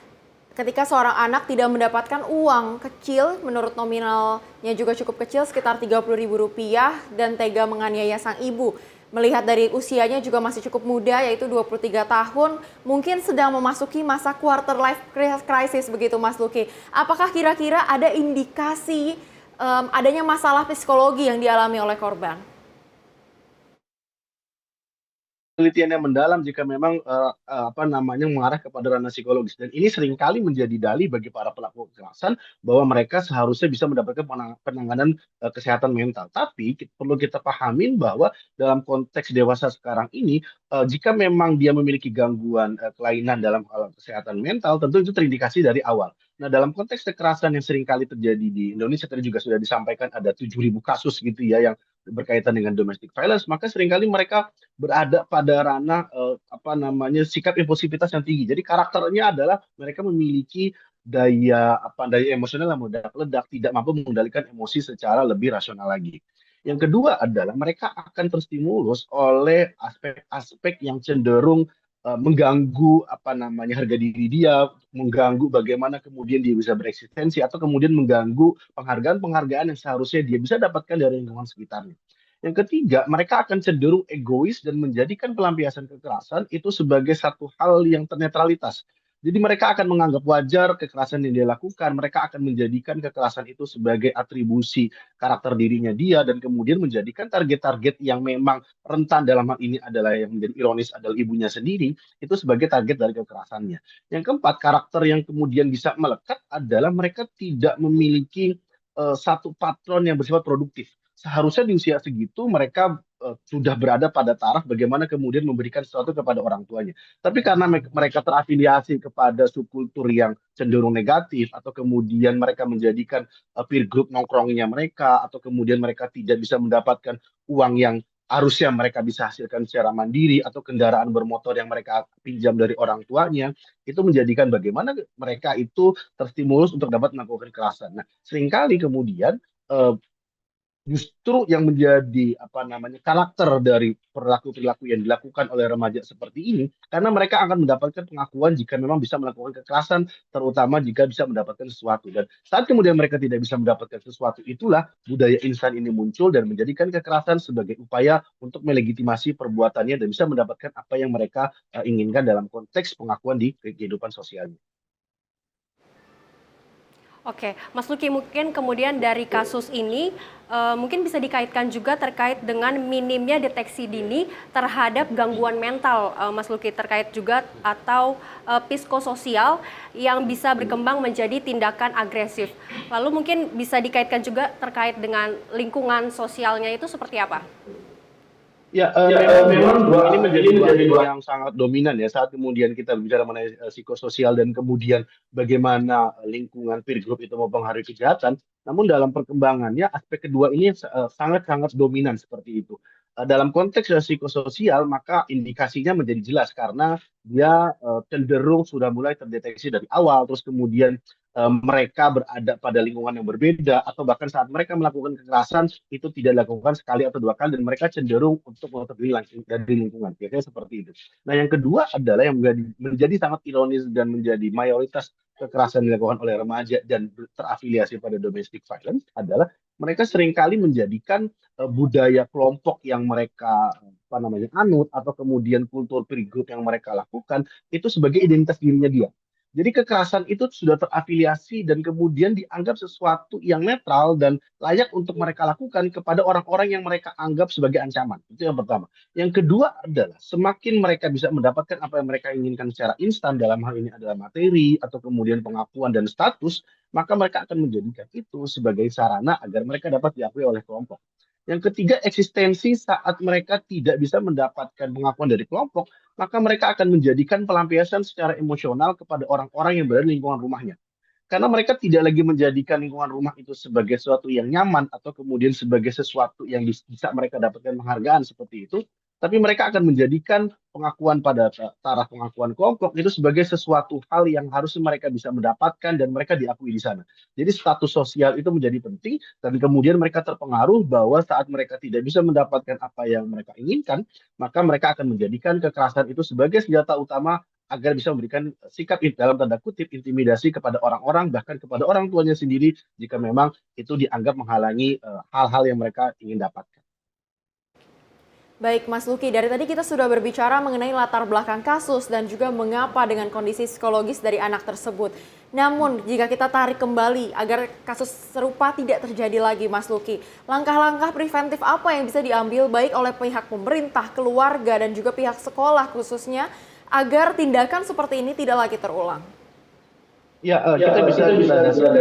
ketika seorang anak tidak mendapatkan uang kecil, menurut nominalnya juga cukup kecil, sekitar Rp30.000, dan tega menganiaya sang ibu. Melihat dari usianya juga masih cukup muda, yaitu 23 tahun, mungkin sedang memasuki masa quarter life crisis begitu, Mas Luki. Apakah kira-kira ada indikasi adanya masalah psikologi yang dialami oleh korban? Penelitian yang mendalam jika memang mengarah kepada ranah psikologis, dan ini seringkali menjadi dalih bagi para pelaku kekerasan bahwa mereka seharusnya bisa mendapatkan penanganan kesehatan mental. Tapi perlu kita pahamin bahwa dalam konteks dewasa sekarang ini jika memang dia memiliki gangguan kelainan dalam hal kesehatan mental, tentu itu terindikasi dari awal. Nah, dalam konteks kekerasan yang seringkali terjadi di Indonesia, tadi juga sudah disampaikan ada 7.000 kasus gitu ya yang berkaitan dengan domestic violence, maka seringkali mereka berada pada ranah sikap impulsivitas yang tinggi. Jadi karakternya adalah mereka memiliki daya emosional yang meledak-ledak, tidak mampu mengendalikan emosi secara lebih rasional lagi. Yang kedua adalah mereka akan terstimulus oleh aspek-aspek yang cenderung mengganggu harga diri dia, mengganggu bagaimana kemudian dia bisa bereksistensi atau kemudian mengganggu penghargaan-penghargaan yang seharusnya dia bisa dapatkan dari lingkungan sekitarnya. Yang ketiga, mereka akan cenderung egois dan menjadikan pelampiasan kekerasan itu sebagai satu hal yang ternetralitas. Jadi mereka akan menganggap wajar kekerasan yang dia lakukan, mereka akan menjadikan kekerasan itu sebagai atribusi karakter dirinya dia dan kemudian menjadikan target-target yang memang rentan dalam hal ini adalah yang menjadi ironis adalah ibunya sendiri, itu sebagai target dari kekerasannya. Yang keempat, karakter yang kemudian bisa melekat adalah mereka tidak memiliki satu patron yang bersifat produktif. Seharusnya di usia segitu mereka sudah berada pada taraf bagaimana kemudian memberikan sesuatu kepada orang tuanya. Tapi karena mereka terafiliasi kepada subkultur yang cenderung negatif atau kemudian mereka menjadikan peer group nongkrongnya mereka atau kemudian mereka tidak bisa mendapatkan uang yang harusnya mereka bisa hasilkan secara mandiri atau kendaraan bermotor yang mereka pinjam dari orang tuanya, itu menjadikan bagaimana mereka itu terstimulus untuk dapat melakukan kekerasan. Nah, seringkali kemudian justru yang menjadi karakter dari perilaku-perilaku yang dilakukan oleh remaja seperti ini karena mereka akan mendapatkan pengakuan jika memang bisa melakukan kekerasan, terutama jika bisa mendapatkan sesuatu. Dan saat kemudian mereka tidak bisa mendapatkan sesuatu, itulah budaya instan ini muncul dan menjadikan kekerasan sebagai upaya untuk melegitimasi perbuatannya dan bisa mendapatkan apa yang mereka inginkan dalam konteks pengakuan di kehidupan sosialnya. Oke, Mas Luki, mungkin kemudian dari kasus ini mungkin bisa dikaitkan juga terkait dengan minimnya deteksi dini terhadap gangguan mental, Mas Luki, terkait juga atau psikososial yang bisa berkembang menjadi tindakan agresif. Lalu mungkin bisa dikaitkan juga terkait dengan lingkungan sosialnya itu seperti apa? Ya, memang ini menjadi dua yang sangat dominan ya saat kemudian kita bicara mengenai psikososial dan kemudian bagaimana lingkungan peer group itu mempengaruhi kejahatan. Namun dalam perkembangannya aspek kedua ini sangat-sangat dominan seperti itu. Dalam konteks psikososial maka indikasinya menjadi jelas karena dia cenderung sudah mulai terdeteksi dari awal, terus kemudian mereka berada pada lingkungan yang berbeda atau bahkan saat mereka melakukan kekerasan itu tidak dilakukan sekali atau dua kali dan mereka cenderung untuk menutup diri langsung dari lingkungan. Biasanya seperti itu. Nah, yang kedua adalah yang menjadi sangat ironis dan menjadi mayoritas kekerasan dilakukan oleh remaja dan terafiliasi pada domestic violence adalah mereka seringkali menjadikan budaya kelompok yang mereka anut atau kemudian kultur peer group yang mereka lakukan itu sebagai identitas dirinya dia. Jadi kekerasan itu sudah terafiliasi dan kemudian dianggap sesuatu yang netral dan layak untuk mereka lakukan kepada orang-orang yang mereka anggap sebagai ancaman. Itu yang pertama. Yang kedua adalah semakin mereka bisa mendapatkan apa yang mereka inginkan secara instan, dalam hal ini adalah materi atau kemudian pengakuan dan status, maka mereka akan menjadikan itu sebagai sarana agar mereka dapat diakui oleh kelompok. Yang ketiga, eksistensi saat mereka tidak bisa mendapatkan pengakuan dari kelompok, maka mereka akan menjadikan pelampiasan secara emosional kepada orang-orang yang berada di lingkungan rumahnya. Karena mereka tidak lagi menjadikan lingkungan rumah itu sebagai sesuatu yang nyaman atau kemudian sebagai sesuatu yang bisa mereka dapatkan penghargaan seperti itu, tapi mereka akan menjadikan pengakuan pada taraf pengakuan kelompok itu sebagai sesuatu hal yang harus mereka bisa mendapatkan dan mereka diakui di sana. Jadi status sosial itu menjadi penting dan kemudian mereka terpengaruh bahwa saat mereka tidak bisa mendapatkan apa yang mereka inginkan, maka mereka akan menjadikan kekerasan itu sebagai senjata utama agar bisa memberikan sikap dalam tanda kutip intimidasi kepada orang-orang bahkan kepada orang tuanya sendiri jika memang itu dianggap menghalangi hal-hal yang mereka ingin dapatkan. Baik Mas Luki, dari tadi kita sudah berbicara mengenai latar belakang kasus dan juga mengapa dengan kondisi psikologis dari anak tersebut. Namun jika kita tarik kembali agar kasus serupa tidak terjadi lagi Mas Luki, langkah-langkah preventif apa yang bisa diambil baik oleh pihak pemerintah, keluarga dan juga pihak sekolah khususnya agar tindakan seperti ini tidak lagi terulang? Ya, kita bisa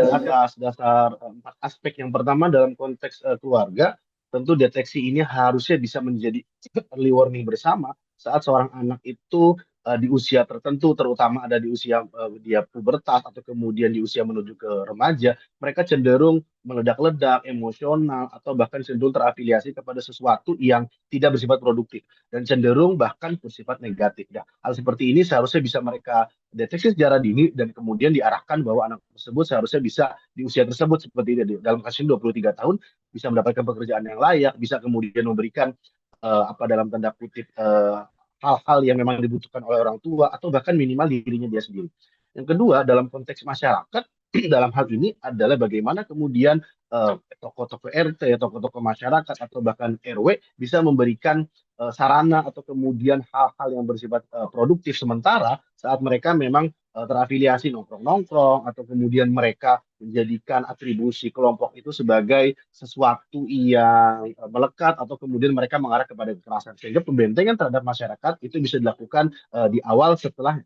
atas dasar 4 aspek. Yang pertama dalam konteks keluarga, tentu deteksi ini harusnya bisa menjadi early warning bersama saat seorang anak itu di usia tertentu, terutama ada di usia dia pubertas atau kemudian di usia menuju ke remaja, mereka cenderung meledak-ledak, emosional, atau bahkan cenderung terafiliasi kepada sesuatu yang tidak bersifat produktif dan cenderung bahkan bersifat negatif. Ya, hal seperti ini seharusnya bisa mereka deteksi secara dini dan kemudian diarahkan bahwa anak tersebut seharusnya bisa di usia tersebut seperti ini dalam kasus ini 23 tahun bisa mendapatkan pekerjaan yang layak, bisa kemudian memberikan apa dalam tanda kutip hal-hal yang memang dibutuhkan oleh orang tua atau bahkan minimal dirinya dia sendiri. Yang kedua dalam konteks masyarakat dalam hal ini adalah bagaimana kemudian tokoh-tokoh RT, tokoh-tokoh masyarakat atau bahkan RW bisa memberikan sarana atau kemudian hal-hal yang bersifat produktif sementara saat mereka memang terafiliasi nongkrong-nongkrong atau kemudian mereka menjadikan atribusi kelompok itu sebagai sesuatu yang melekat atau kemudian mereka mengarah kepada kekerasan sehingga pembentengan terhadap masyarakat itu bisa dilakukan di awal setelah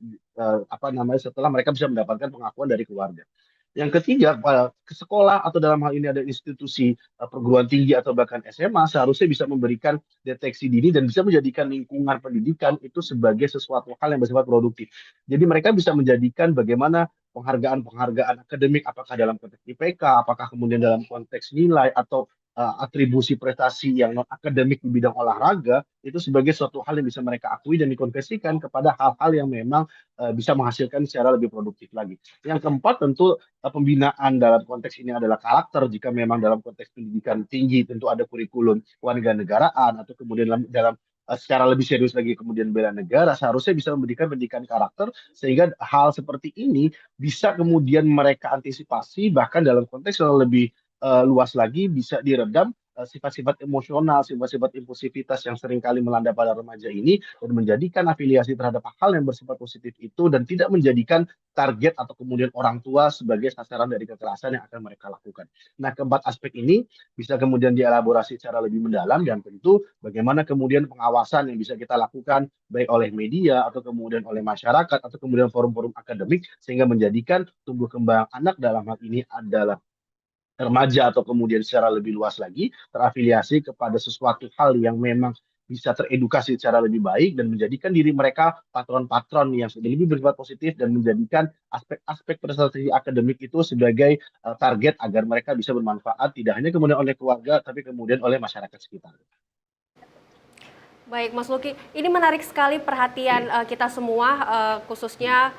setelah mereka bisa mendapatkan pengakuan dari keluarga. Yang ketiga, ke sekolah atau dalam hal ini ada institusi perguruan tinggi atau bahkan SMA seharusnya bisa memberikan deteksi dini dan bisa menjadikan lingkungan pendidikan itu sebagai sesuatu hal yang bersifat produktif. Jadi mereka bisa menjadikan bagaimana penghargaan-penghargaan akademik apakah dalam konteks IPK, apakah kemudian dalam konteks nilai atau atribusi prestasi yang non akademik di bidang olahraga itu sebagai suatu hal yang bisa mereka akui dan dikonversikan kepada hal-hal yang memang bisa menghasilkan secara lebih produktif lagi. Yang keempat tentu pembinaan dalam konteks ini adalah karakter. Jika memang dalam konteks pendidikan tinggi tentu ada kurikulum kewarganegaraan atau kemudian dalam secara lebih serius lagi kemudian bela negara seharusnya bisa memberikan pendidikan karakter sehingga hal seperti ini bisa kemudian mereka antisipasi bahkan dalam konteks yang lebih luas lagi bisa diredam sifat-sifat emosional, sifat-sifat impulsivitas yang seringkali melanda pada remaja ini dan menjadikan afiliasi terhadap hal yang bersifat positif itu dan tidak menjadikan target atau kemudian orang tua sebagai sasaran dari kekerasan yang akan mereka lakukan. Nah, keempat aspek ini bisa kemudian dielaborasi secara lebih mendalam dan tentu bagaimana kemudian pengawasan yang bisa kita lakukan baik oleh media atau kemudian oleh masyarakat atau kemudian forum-forum akademik sehingga menjadikan tumbuh kembang anak dalam hal ini adalah remaja atau kemudian secara lebih luas lagi terafiliasi kepada sesuatu hal yang memang bisa teredukasi secara lebih baik dan menjadikan diri mereka patron-patron yang lebih bersifat positif dan menjadikan aspek-aspek prestasi akademik itu sebagai target agar mereka bisa bermanfaat tidak hanya kemudian oleh keluarga tapi kemudian oleh masyarakat sekitar. Baik, Mas Luki, ini menarik sekali perhatian kita semua, khususnya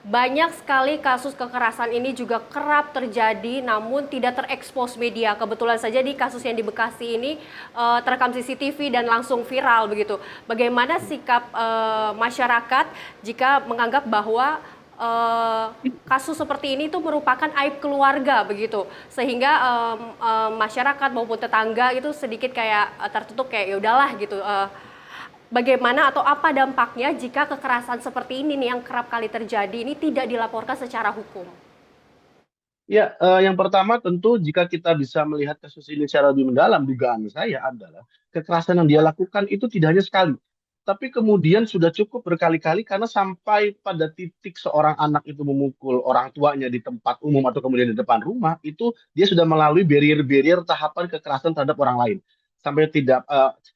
banyak sekali kasus kekerasan ini juga kerap terjadi namun tidak terekspos media. Kebetulan saja di kasus yang di Bekasi ini terekam CCTV dan langsung viral begitu. Bagaimana sikap masyarakat jika menganggap bahwa kasus seperti ini itu merupakan aib keluarga begitu, sehingga masyarakat maupun tetangga itu sedikit kayak tertutup kayak ya udahlah gitu. Bagaimana atau apa dampaknya jika kekerasan seperti ini nih yang kerap kali terjadi ini tidak dilaporkan secara hukum? Ya, yang pertama tentu jika kita bisa melihat kasus ini secara lebih mendalam, dugaan saya adalah kekerasan yang dia lakukan itu tidak hanya sekali, tapi kemudian sudah cukup berkali-kali karena sampai pada titik seorang anak itu memukul orang tuanya di tempat umum atau kemudian di depan rumah, itu dia sudah melalui barrier-barrier tahapan kekerasan terhadap orang lain. Sampai tidak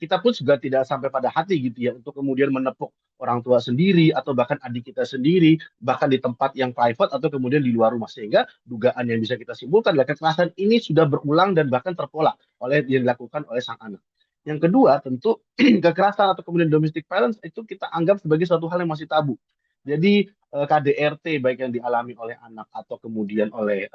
kita pun juga tidak sampai pada hati gitu ya untuk kemudian menepuk orang tua sendiri atau bahkan adik kita sendiri bahkan di tempat yang private atau kemudian di luar rumah sehingga dugaan yang bisa kita simpulkan adalah kekerasan ini sudah berulang dan bahkan terpola oleh yang dilakukan oleh sang anak. Yang kedua tentu kekerasan atau kemudian domestic violence itu kita anggap sebagai suatu hal yang masih tabu. Jadi KDRT baik yang dialami oleh anak atau kemudian oleh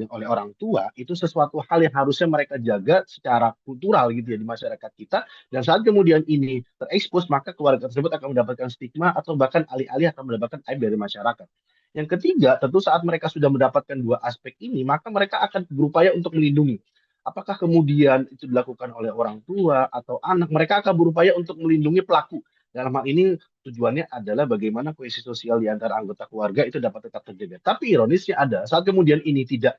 oleh orang tua itu sesuatu hal yang harusnya mereka jaga secara kultural gitu ya di masyarakat kita dan saat kemudian ini terekspos maka keluarga tersebut akan mendapatkan stigma atau bahkan alih-alih akan mendapatkan aib dari masyarakat. Yang ketiga tentu saat mereka sudah mendapatkan dua aspek ini maka mereka akan berupaya untuk melindungi. Apakah kemudian itu dilakukan oleh orang tua atau anak, mereka akan berupaya untuk melindungi pelaku. Dalam hal ini tujuannya adalah bagaimana kohesi sosial di antara anggota keluarga itu dapat tetap terjaga. Tapi ironisnya ada saat kemudian ini tidak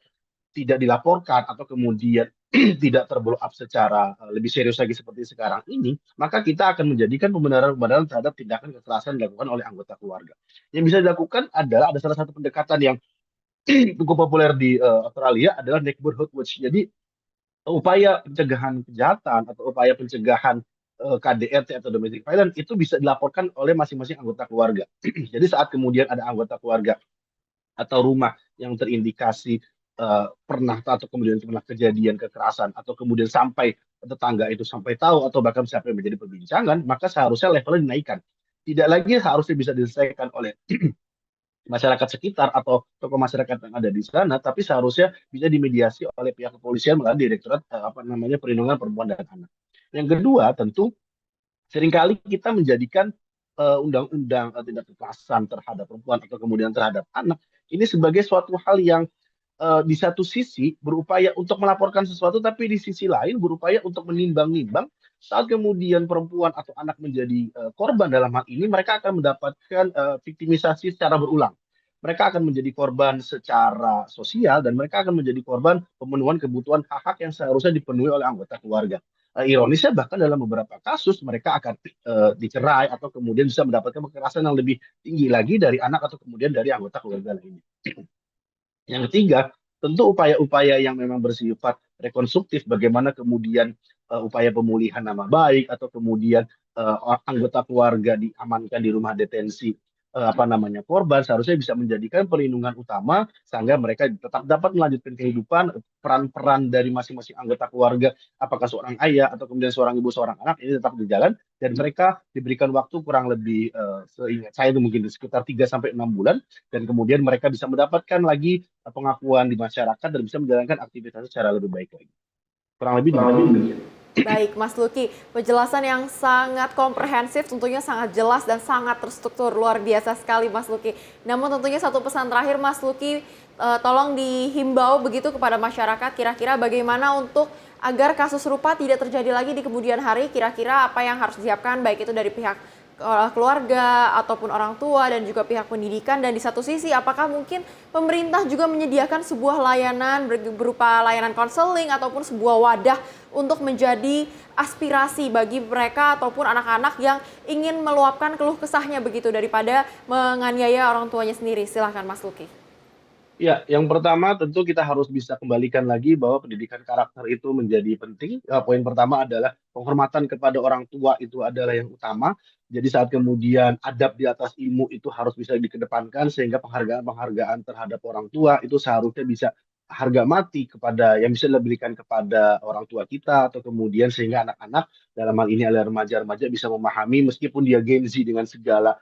dilaporkan atau kemudian tidak terblow up secara lebih serius lagi seperti sekarang ini, maka kita akan menjadikan pembenaran-pembenaran terhadap tindakan kekerasan dilakukan oleh anggota keluarga. Yang bisa dilakukan adalah ada salah satu pendekatan yang cukup populer di Australia adalah neighborhood watch. Jadi upaya pencegahan kejahatan atau upaya pencegahan KDRT atau domestic violence itu bisa dilaporkan oleh masing-masing anggota keluarga. Jadi saat kemudian ada anggota keluarga atau rumah yang terindikasi pernah atau kemudian pernah kejadian kekerasan atau kemudian sampai tetangga itu sampai tahu atau bahkan sampai menjadi perbincangan, maka seharusnya levelnya dinaikkan. Tidak lagi seharusnya bisa diselesaikan oleh masyarakat sekitar atau tokoh masyarakat yang ada di sana, tapi seharusnya bisa dimediasi oleh pihak kepolisian melalui Direktorat Perlindungan Perempuan dan Anak. Yang kedua, tentu seringkali kita menjadikan undang-undang tindak kekerasan terhadap perempuan atau kemudian terhadap anak ini sebagai suatu hal yang di satu sisi berupaya untuk melaporkan sesuatu, tapi di sisi lain berupaya untuk menimbang-nimbang saat kemudian perempuan atau anak menjadi korban dalam hal ini, mereka akan mendapatkan viktimisasi secara berulang. Mereka akan menjadi korban secara sosial dan mereka akan menjadi korban pemenuhan kebutuhan hak-hak yang seharusnya dipenuhi oleh anggota keluarga. Ironisnya bahkan dalam beberapa kasus mereka akan dicerai atau kemudian bisa mendapatkan kekerasan yang lebih tinggi lagi dari anak atau kemudian dari anggota keluarga lainnya. Yang ketiga, tentu upaya-upaya yang memang bersifat rekonstruktif, bagaimana kemudian upaya pemulihan nama baik atau kemudian anggota keluarga diamankan di rumah detensi korban, seharusnya bisa menjadikan perlindungan utama sehingga mereka tetap dapat melanjutkan kehidupan. Peran-peran dari masing-masing anggota keluarga, apakah seorang ayah atau kemudian seorang ibu, seorang anak, ini tetap berjalan dan mereka diberikan waktu kurang lebih seingat saya itu mungkin sekitar 3-6 bulan, dan kemudian mereka bisa mendapatkan lagi pengakuan di masyarakat dan bisa menjalankan aktivitas secara lebih baik lagi. Kurang lebih demikian. Baik, Mas Luki, penjelasan yang sangat komprehensif, tentunya sangat jelas dan sangat terstruktur, luar biasa sekali Mas Luki. Namun tentunya satu pesan terakhir Mas Luki, tolong dihimbau begitu kepada masyarakat, kira-kira bagaimana untuk agar kasus serupa tidak terjadi lagi di kemudian hari, kira-kira apa yang harus disiapkan, baik itu dari pihak keluarga ataupun orang tua dan juga pihak pendidikan, dan di satu sisi apakah mungkin pemerintah juga menyediakan sebuah layanan berupa layanan konseling ataupun sebuah wadah untuk menjadi aspirasi bagi mereka ataupun anak-anak yang ingin meluapkan keluh kesahnya begitu daripada menganiaya orang tuanya sendiri. Silahkan Mas Luki. Ya, yang pertama tentu kita harus bisa kembalikan lagi bahwa pendidikan karakter itu menjadi penting. Poin pertama adalah penghormatan kepada orang tua itu adalah yang utama. Jadi saat kemudian adab di atas ilmu itu harus bisa dikedepankan sehingga penghargaan-penghargaan terhadap orang tua itu seharusnya bisa harga mati kepada yang bisa diberikan kepada orang tua kita atau kemudian sehingga anak-anak dalam hal ini adalah remaja-remaja bisa memahami meskipun dia Gen Z dengan segala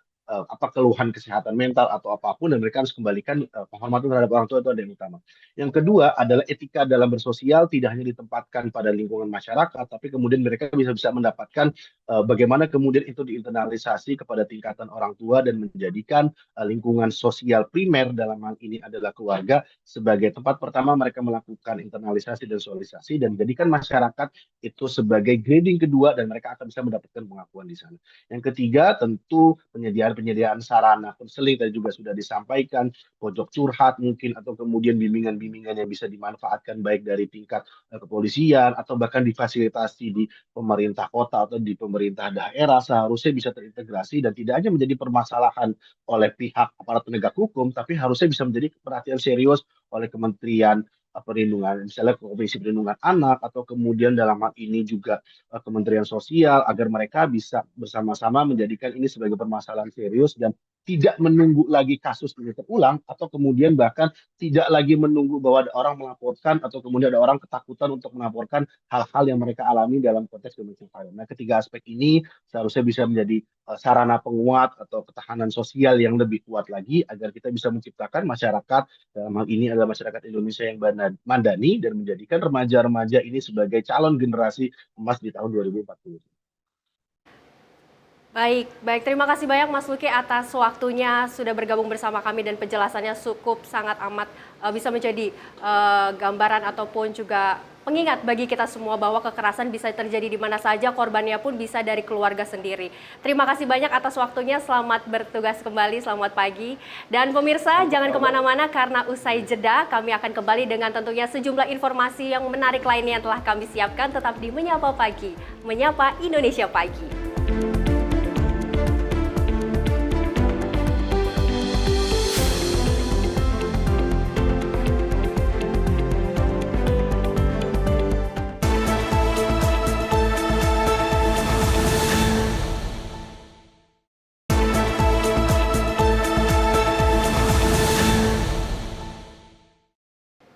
keluhan kesehatan mental atau apapun, dan mereka harus kembalikan penghormatan terhadap orang tua itu ada yang utama. Yang kedua adalah etika dalam bersosial, tidak hanya ditempatkan pada lingkungan masyarakat, tapi kemudian mereka bisa mendapatkan bagaimana kemudian itu diinternalisasi kepada tingkatan orang tua dan menjadikan lingkungan sosial primer dalam hal ini adalah keluarga sebagai tempat pertama mereka melakukan internalisasi dan sosialisasi, dan menjadikan masyarakat itu sebagai grading kedua dan mereka akan bisa mendapatkan pengakuan di sana. Yang ketiga tentu penyediaan sarana konseling tadi juga sudah disampaikan, pojok curhat mungkin atau kemudian bimbingan-bimbingan yang bisa dimanfaatkan baik dari tingkat kepolisian atau bahkan difasilitasi di pemerintah kota atau di pemerintah daerah seharusnya bisa terintegrasi dan tidak hanya menjadi permasalahan oleh pihak aparat penegak hukum, tapi harusnya bisa menjadi perhatian serius oleh Kementerian Perlindungan, misalnya Komisi Perlindungan Anak atau kemudian dalam hal ini juga Kementerian Sosial, agar mereka bisa bersama-sama menjadikan ini sebagai permasalahan serius dan tidak menunggu lagi kasus ini terulang atau kemudian bahkan tidak lagi menunggu bahwa ada orang melaporkan atau kemudian ada orang ketakutan untuk melaporkan hal-hal yang mereka alami dalam konteks domestic violence. Nah, ketiga aspek ini seharusnya bisa menjadi sarana penguat atau ketahanan sosial yang lebih kuat lagi agar kita bisa menciptakan masyarakat, dalam hal ini adalah masyarakat Indonesia yang mandani, dan menjadikan remaja-remaja ini sebagai calon generasi emas di tahun 2040. Baik. Terima kasih banyak Mas Luki atas waktunya sudah bergabung bersama kami dan penjelasannya cukup sangat amat bisa menjadi gambaran ataupun juga pengingat bagi kita semua bahwa kekerasan bisa terjadi di mana saja, korbannya pun bisa dari keluarga sendiri. Terima kasih banyak atas waktunya, selamat bertugas kembali, selamat pagi. Dan pemirsa jangan kemana-mana karena usai jeda kami akan kembali dengan tentunya sejumlah informasi yang menarik lainnya yang telah kami siapkan, tetap di Menyapa Pagi, Menyapa Indonesia Pagi.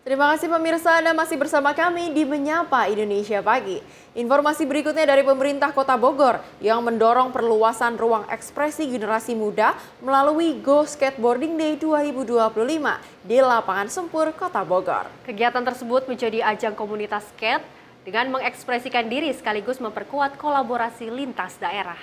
Terima kasih pemirsa, Anda masih bersama kami di Menyapa Indonesia Pagi. Informasi berikutnya dari pemerintah Kota Bogor yang mendorong perluasan ruang ekspresi generasi muda melalui Go Skateboarding Day 2025 di Lapangan Sempur, Kota Bogor. Kegiatan tersebut menjadi ajang komunitas skate dengan mengekspresikan diri sekaligus memperkuat kolaborasi lintas daerah.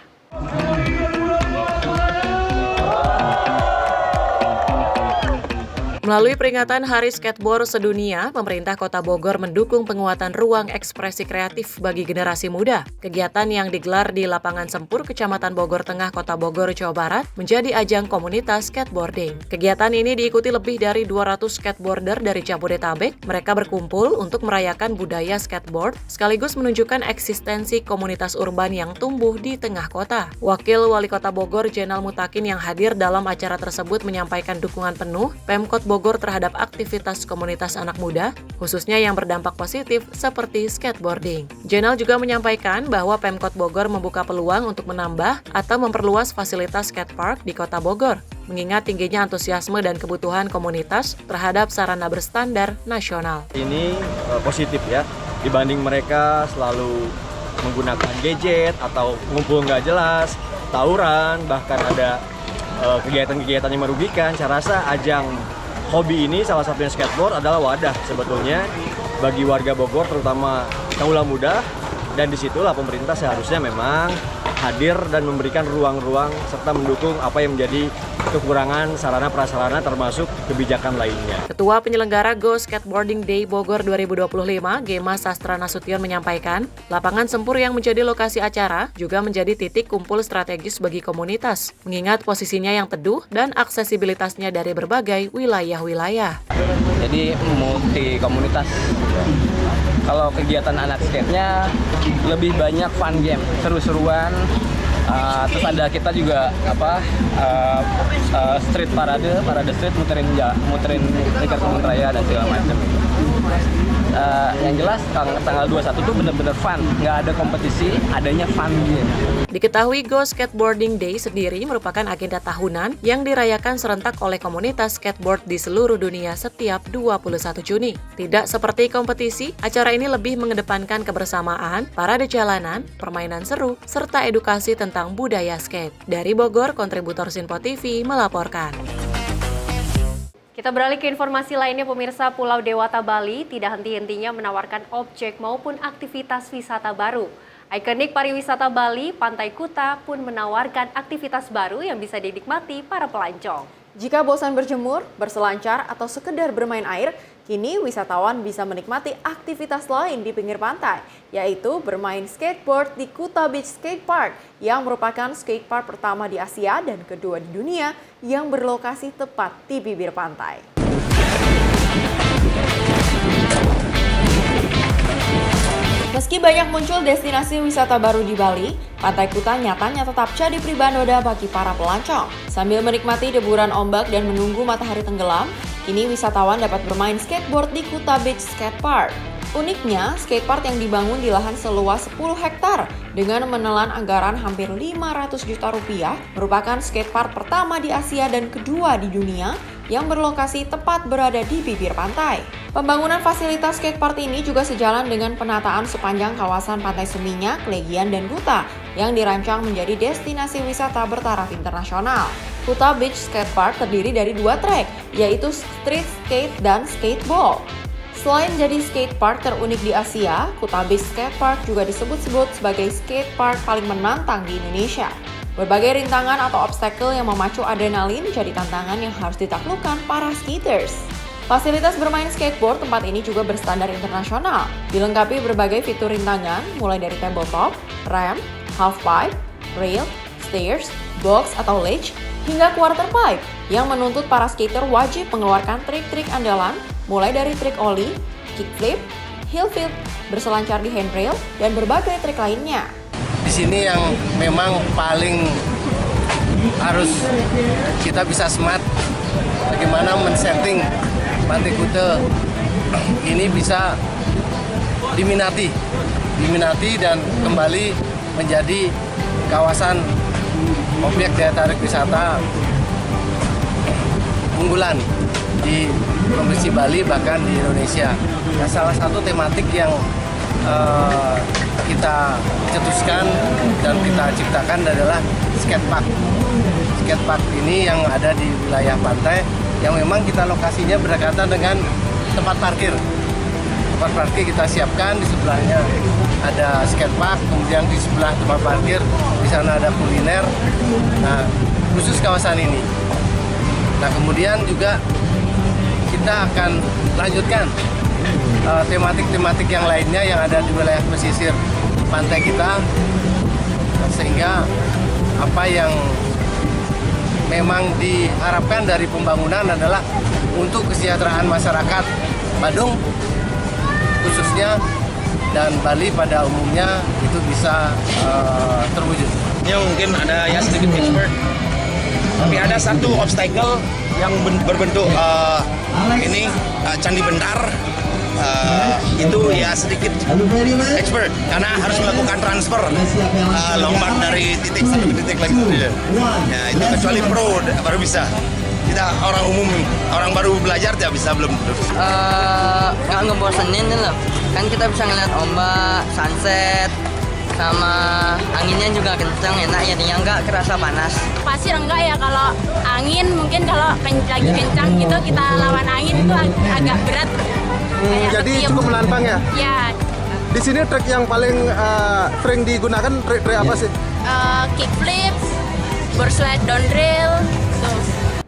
Melalui peringatan Hari Skateboard Sedunia, pemerintah Kota Bogor mendukung penguatan ruang ekspresi kreatif bagi generasi muda. Kegiatan yang digelar di Lapangan Sempur, Kecamatan Bogor Tengah, Kota Bogor, Jawa Barat, menjadi ajang komunitas skateboarding. Kegiatan ini diikuti lebih dari 200 skateboarder dari Jabodetabek. Mereka berkumpul untuk merayakan budaya skateboard, sekaligus menunjukkan eksistensi komunitas urban yang tumbuh di tengah kota. Wakil Wali Kota Bogor, Jenal Mutakin, yang hadir dalam acara tersebut menyampaikan dukungan penuh Pemkot Bogor terhadap aktivitas komunitas anak muda, khususnya yang berdampak positif seperti skateboarding. Jenal juga menyampaikan bahwa Pemkot Bogor membuka peluang untuk menambah atau memperluas fasilitas skatepark di Kota Bogor, mengingat tingginya antusiasme dan kebutuhan komunitas terhadap sarana berstandar nasional. Ini positif ya, dibanding mereka selalu menggunakan gadget atau ngumpul nggak jelas, tawuran, bahkan ada kegiatan-kegiatan yang merugikan. Saya rasa ajang hobi ini, salah satunya skateboard, adalah wadah sebetulnya bagi warga Bogor, terutama kaula muda, dan disitulah pemerintah seharusnya memang hadir dan memberikan ruang-ruang serta mendukung apa yang menjadi kekurangan sarana-prasarana termasuk kebijakan lainnya. Ketua penyelenggara Go Skateboarding Day Bogor 2025, Gema Sastra Nasution, menyampaikan, Lapangan Sempur yang menjadi lokasi acara juga menjadi titik kumpul strategis bagi komunitas, mengingat posisinya yang teduh dan aksesibilitasnya dari berbagai wilayah-wilayah. Jadi multi komunitas. Kalau kegiatan anak skate-nya lebih banyak fun game, seru-seruan. Terus ada kita juga street parade street, muterin Lingkar Kebun Raya dan segala macam. Yang jelas tanggal 21 tuh bener-bener fun, nggak ada kompetisi, adanya fun game. Diketahui Go Skateboarding Day sendiri merupakan agenda tahunan yang dirayakan serentak oleh komunitas skateboard di seluruh dunia setiap 21 Juni. Tidak seperti kompetisi, acara ini lebih mengedepankan kebersamaan, parade jalanan, permainan seru, serta edukasi tentang budaya skate. Dari Bogor, kontributor Sinpo TV melaporkan. Kita beralih ke informasi lainnya, pemirsa. Pulau Dewata Bali tidak henti-hentinya menawarkan objek maupun aktivitas wisata baru. Ikonik pariwisata Bali, Pantai Kuta, pun menawarkan aktivitas baru yang bisa dinikmati para pelancong. Jika bosan berjemur, berselancar, atau sekedar bermain air, kini wisatawan bisa menikmati aktivitas lain di pinggir pantai, yaitu bermain skateboard di Kuta Beach Skate Park, yang merupakan skatepark pertama di Asia dan kedua di dunia yang berlokasi tepat di bibir pantai. Meski banyak muncul destinasi wisata baru di Bali, Pantai Kuta nyatanya tetap jadi pribanoda bagi para pelancong. Sambil menikmati deburan ombak dan menunggu matahari tenggelam, kini wisatawan dapat bermain skateboard di Kuta Beach Skate Park. Uniknya, skatepark yang dibangun di lahan seluas 10 hektar dengan menelan anggaran hampir 500 juta rupiah merupakan skatepark pertama di Asia dan kedua di dunia yang berlokasi tepat berada di bibir pantai. Pembangunan fasilitas skatepark ini juga sejalan dengan penataan sepanjang kawasan Pantai Seminyak, Legian, dan Kuta yang dirancang menjadi destinasi wisata bertaraf internasional. Kuta Beach Skate Park terdiri dari 2 trek, yaitu street skate dan skateball. Selain jadi skatepark terunik di Asia, Kuta Beach Skate Park juga disebut-sebut sebagai skatepark paling menantang di Indonesia. Berbagai rintangan atau obstacle yang memacu adrenalin jadi tantangan yang harus ditaklukkan para skaters. Fasilitas bermain skateboard tempat ini juga berstandar internasional, dilengkapi berbagai fitur rintangan mulai dari tabletop, ramp, halfpipe, rail, stairs, box atau ledge, hingga quarter pipe yang menuntut para skater wajib mengeluarkan trik-trik andalan mulai dari trik ollie, kickflip, heel flip, berselancar di handrail, dan berbagai trik lainnya. Di sini yang memang paling harus kita bisa smart bagaimana men-setting Pantai Kuta ini bisa diminati dan kembali menjadi kawasan objek daya tarik wisata unggulan di Provinsi Bali bahkan di Indonesia. Nah, salah satu tematik yang kita cetuskan dan kita ciptakan adalah skatepark. Skatepark ini yang ada di wilayah pantai yang memang kita lokasinya berdekatan dengan tempat parkir. Tempat parkir kita siapkan, di sebelahnya ada skatepark, kemudian di sebelah tempat parkir di sana ada kuliner. Nah, khusus kawasan ini. Nah, kemudian juga kita akan lanjutkan tematik-tematik yang lainnya yang ada di wilayah pesisir pantai kita, sehingga apa yang memang diharapkan dari pembangunan adalah untuk kesejahteraan masyarakat Badung khususnya dan Bali pada umumnya itu bisa terwujud. Ya mungkin ada ya sedikit expert, tapi ada satu obstacle yang berbentuk ini Candi Bentar. Itu ya sedikit expert karena harus melakukan transfer lompat dari titik satu ke titik lain. Ya itu kecuali pro baru bisa. Kita orang umum, orang baru belajar tidak bisa belum. Nggak ngebosenin loh. Kan kita bisa ngeliat ombak, sunset, sama anginnya juga kencang, enak jadinya nggak kerasa panas. Pasir enggak ya, kalau angin mungkin kalau lagi kencang gitu kita lawan angin itu agak berat. Jadi cukup menantang ya? Ya. Di sini trek yang paling sering digunakan trek apa sih? Kickflips, board slide downhill.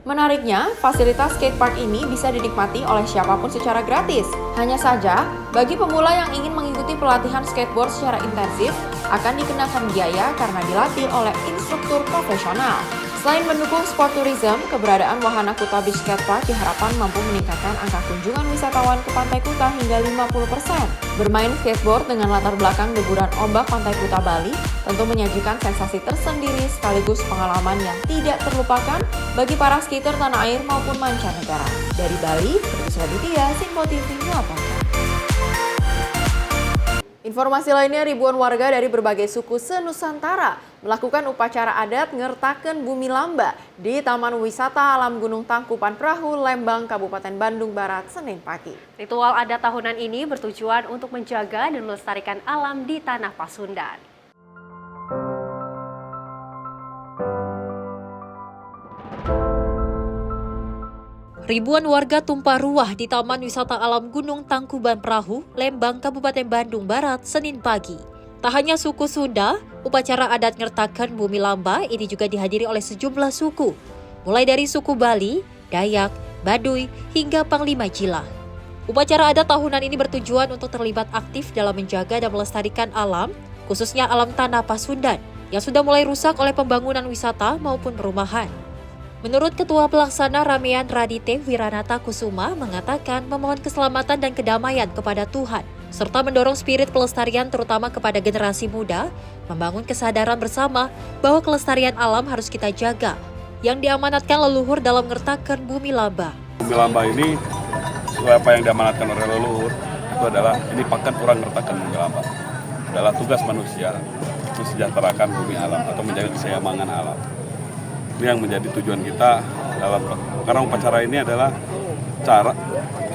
Menariknya, fasilitas skatepark ini bisa dinikmati oleh siapapun secara gratis. Hanya saja, bagi pemula yang ingin mengikuti pelatihan skateboard secara intensif, akan dikenakan biaya karena dilatih oleh instruktur profesional. Selain mendukung sport tourism, keberadaan wahana Kuta Beach Skatepark diharapkan mampu meningkatkan angka kunjungan wisatawan ke Pantai Kuta hingga 50%. Bermain skateboard dengan latar belakang deburan ombak Pantai Kuta Bali tentu menyajikan sensasi tersendiri sekaligus pengalaman yang tidak terlupakan bagi para skater tanah air maupun mancanegara. Dari Bali, Terus Raditya, Simpo TV melaporkan. Informasi lainnya, ribuan warga dari berbagai suku se-Nusantara melakukan upacara adat ngertakeun bumi lamba di Taman Wisata Alam Gunung Tangkuban Perahu, Lembang, Kabupaten Bandung Barat, Senin pagi. Ritual adat tahunan ini bertujuan untuk menjaga dan melestarikan alam di Tanah Pasundan. Ribuan warga tumpah ruah di Taman Wisata Alam Gunung Tangkuban Perahu, Lembang, Kabupaten Bandung Barat, Senin pagi. Tak hanya suku Sunda, upacara adat ngertakeun bumi lamba ini juga dihadiri oleh sejumlah suku, mulai dari suku Bali, Dayak, Baduy, hingga Panglima Jila. Upacara adat tahunan ini bertujuan untuk terlibat aktif dalam menjaga dan melestarikan alam, khususnya alam Tanah Pasundan, yang sudah mulai rusak oleh pembangunan wisata maupun perumahan. Menurut Ketua Pelaksana Ramean Radite Wiranata Kusuma mengatakan memohon keselamatan dan kedamaian kepada Tuhan, serta mendorong spirit pelestarian terutama kepada generasi muda, membangun kesadaran bersama bahwa kelestarian alam harus kita jaga, yang diamanatkan leluhur dalam ngertakeun bumi lamba. Bumi lamba ini, sesuai apa yang diamanatkan oleh leluhur, itu adalah ini paket orang ngertakeun bumi lamba. Adalah tugas manusia, mensejahterakan bumi alam atau menjaga keseimbangan alam. Ini yang menjadi tujuan kita karena upacara ini adalah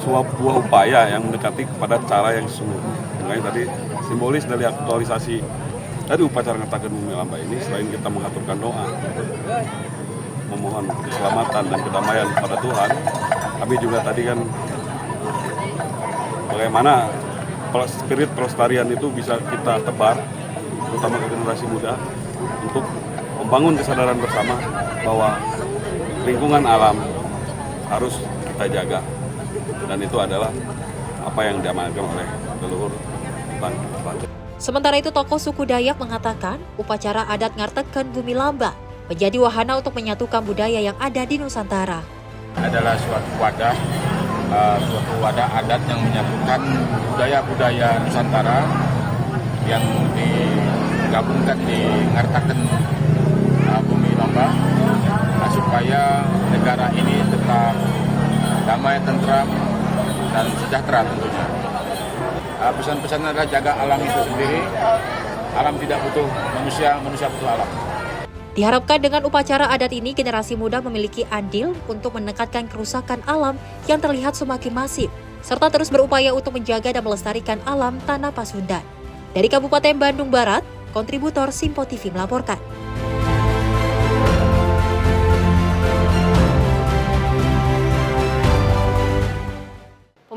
sebuah upaya yang mendekati kepada cara yang sesungguhnya. Makanya tadi simbolis dari aktualisasi dari upacara ngertakeun bumi lamba ini, selain kita mengaturkan doa, memohon keselamatan dan kedamaian kepada Tuhan, kami juga tadi kan bagaimana spirit pelestarian itu bisa kita tebar, terutama ke generasi muda, untuk membangun kesadaran bersama bahwa lingkungan alam harus kita jaga, dan itu adalah apa yang diamanatkan oleh leluhur. Sementara itu, tokoh suku Dayak mengatakan upacara adat ngertakeun bumi lamba menjadi wahana untuk menyatukan budaya yang ada di Nusantara. Adalah suatu wadah adat yang menyatukan budaya-budaya Nusantara yang digabungkan di ngertakeun bumi lamba, supaya negara ini tetap damai, tentram, dan sejahtera tentunya. Pesan-pesan adalah jaga alam itu sendiri. Alam tidak butuh manusia, manusia butuh alam. Diharapkan dengan upacara adat ini, generasi muda memiliki andil untuk menekankan kerusakan alam yang terlihat semakin masif, serta terus berupaya untuk menjaga dan melestarikan alam Tanah Pasundan. Dari Kabupaten Bandung Barat, kontributor Simpo TV melaporkan.